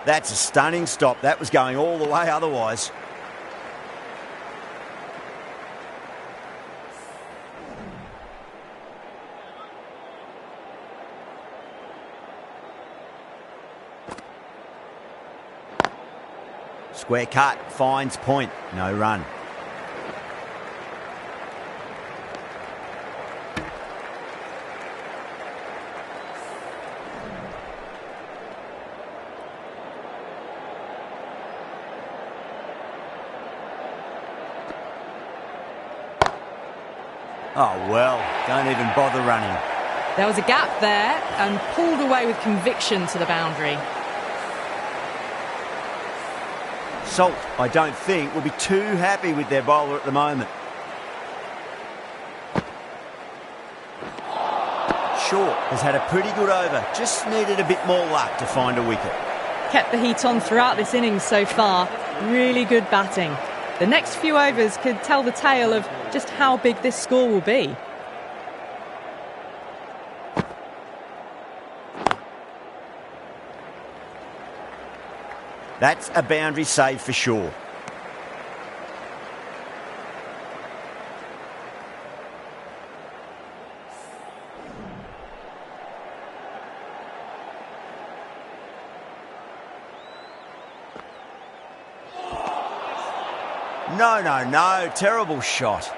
That's a stunning stop. That was going all the way otherwise. Square cut, finds point, no run. Oh, well, don't even bother running. There was a gap there and pulled away with conviction to the boundary. Salt, I don't think, will be too happy with their bowler at the moment. Short has had a pretty good over, just needed a bit more luck to find a wicket. Kept the heat on throughout this innings so far. Really good batting. The next few overs could tell the tale of just how big this score will be. That's a boundary save for sure. No, terrible shot.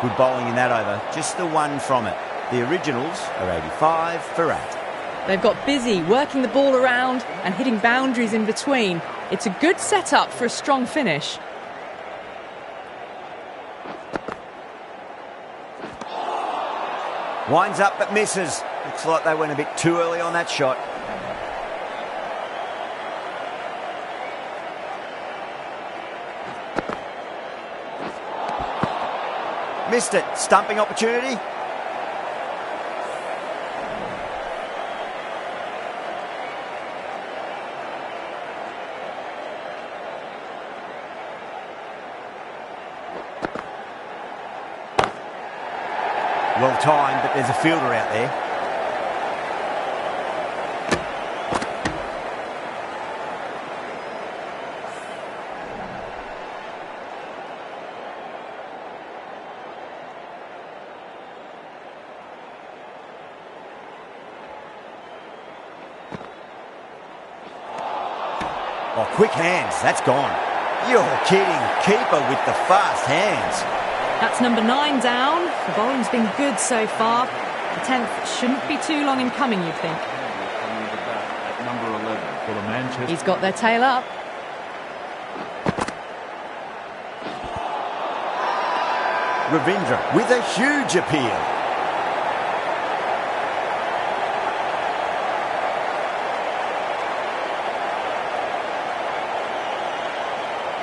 Good bowling in that over, just the one from it. The originals are 85 for 8. They've got busy working the ball around and hitting boundaries in between. It's a good setup for a strong finish. Winds up but misses. Looks like they went a bit too early on that shot. Missed it. Stumping opportunity. Well timed, but there's a fielder out there. Oh, quick hands, that's gone. You're kidding. Keeper with the fast hands. That's number 9 down. The bowling's been good so far. The 10th shouldn't be too long in coming, you'd think. At number 11 for the Manchester. He's got their tail up. Ravindra with a huge appeal.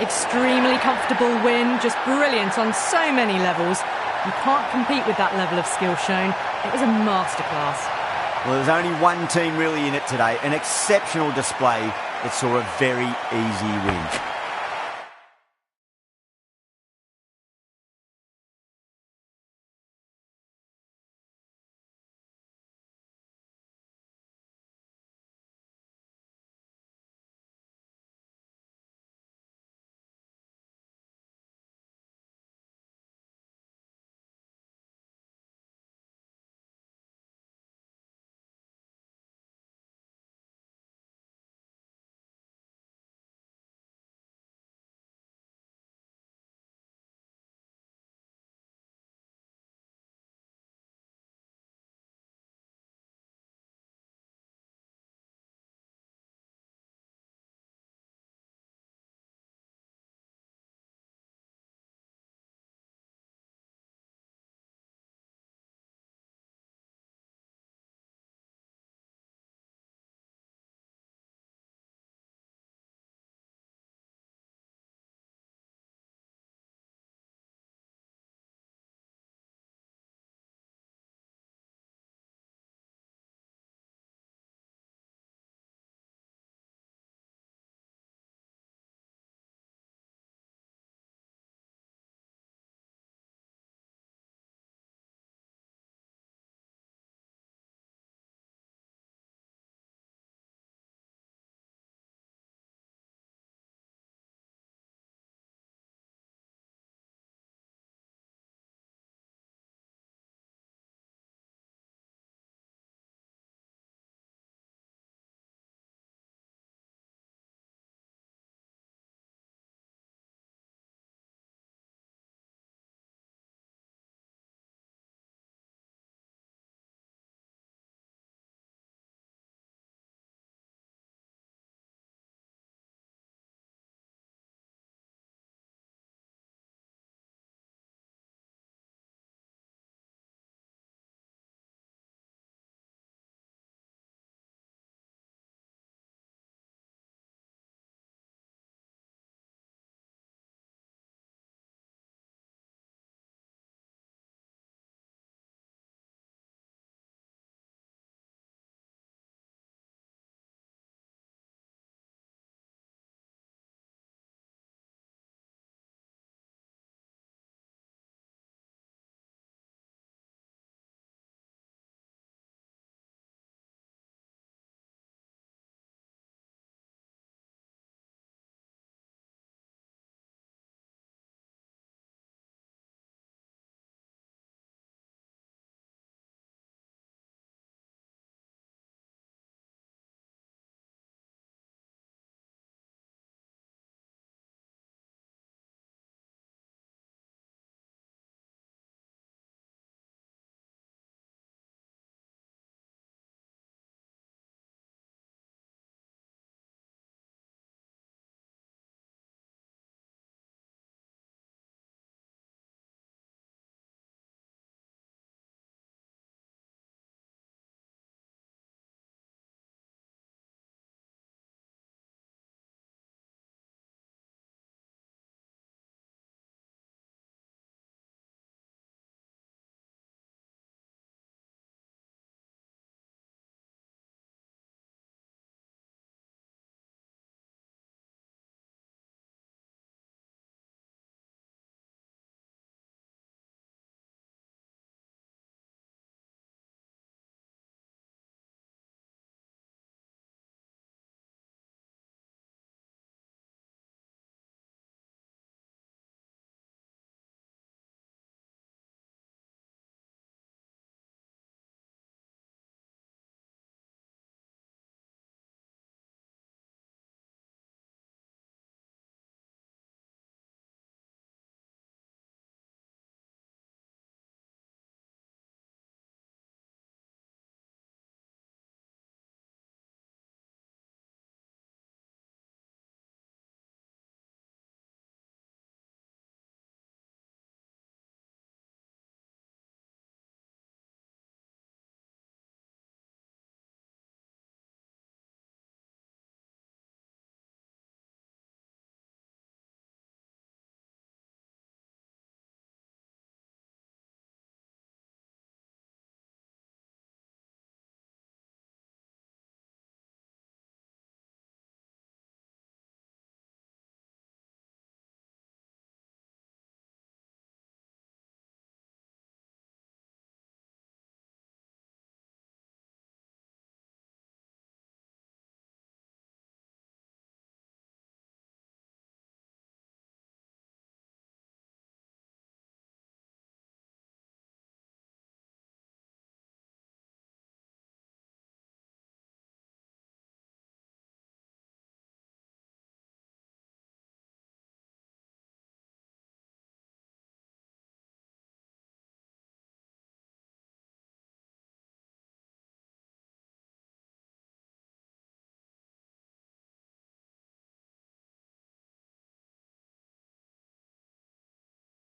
Extremely comfortable win, just brilliant on so many levels. You can't compete with that level of skill shown. It was a masterclass. Well, there's only one team really in it today. An exceptional display that saw a very easy win.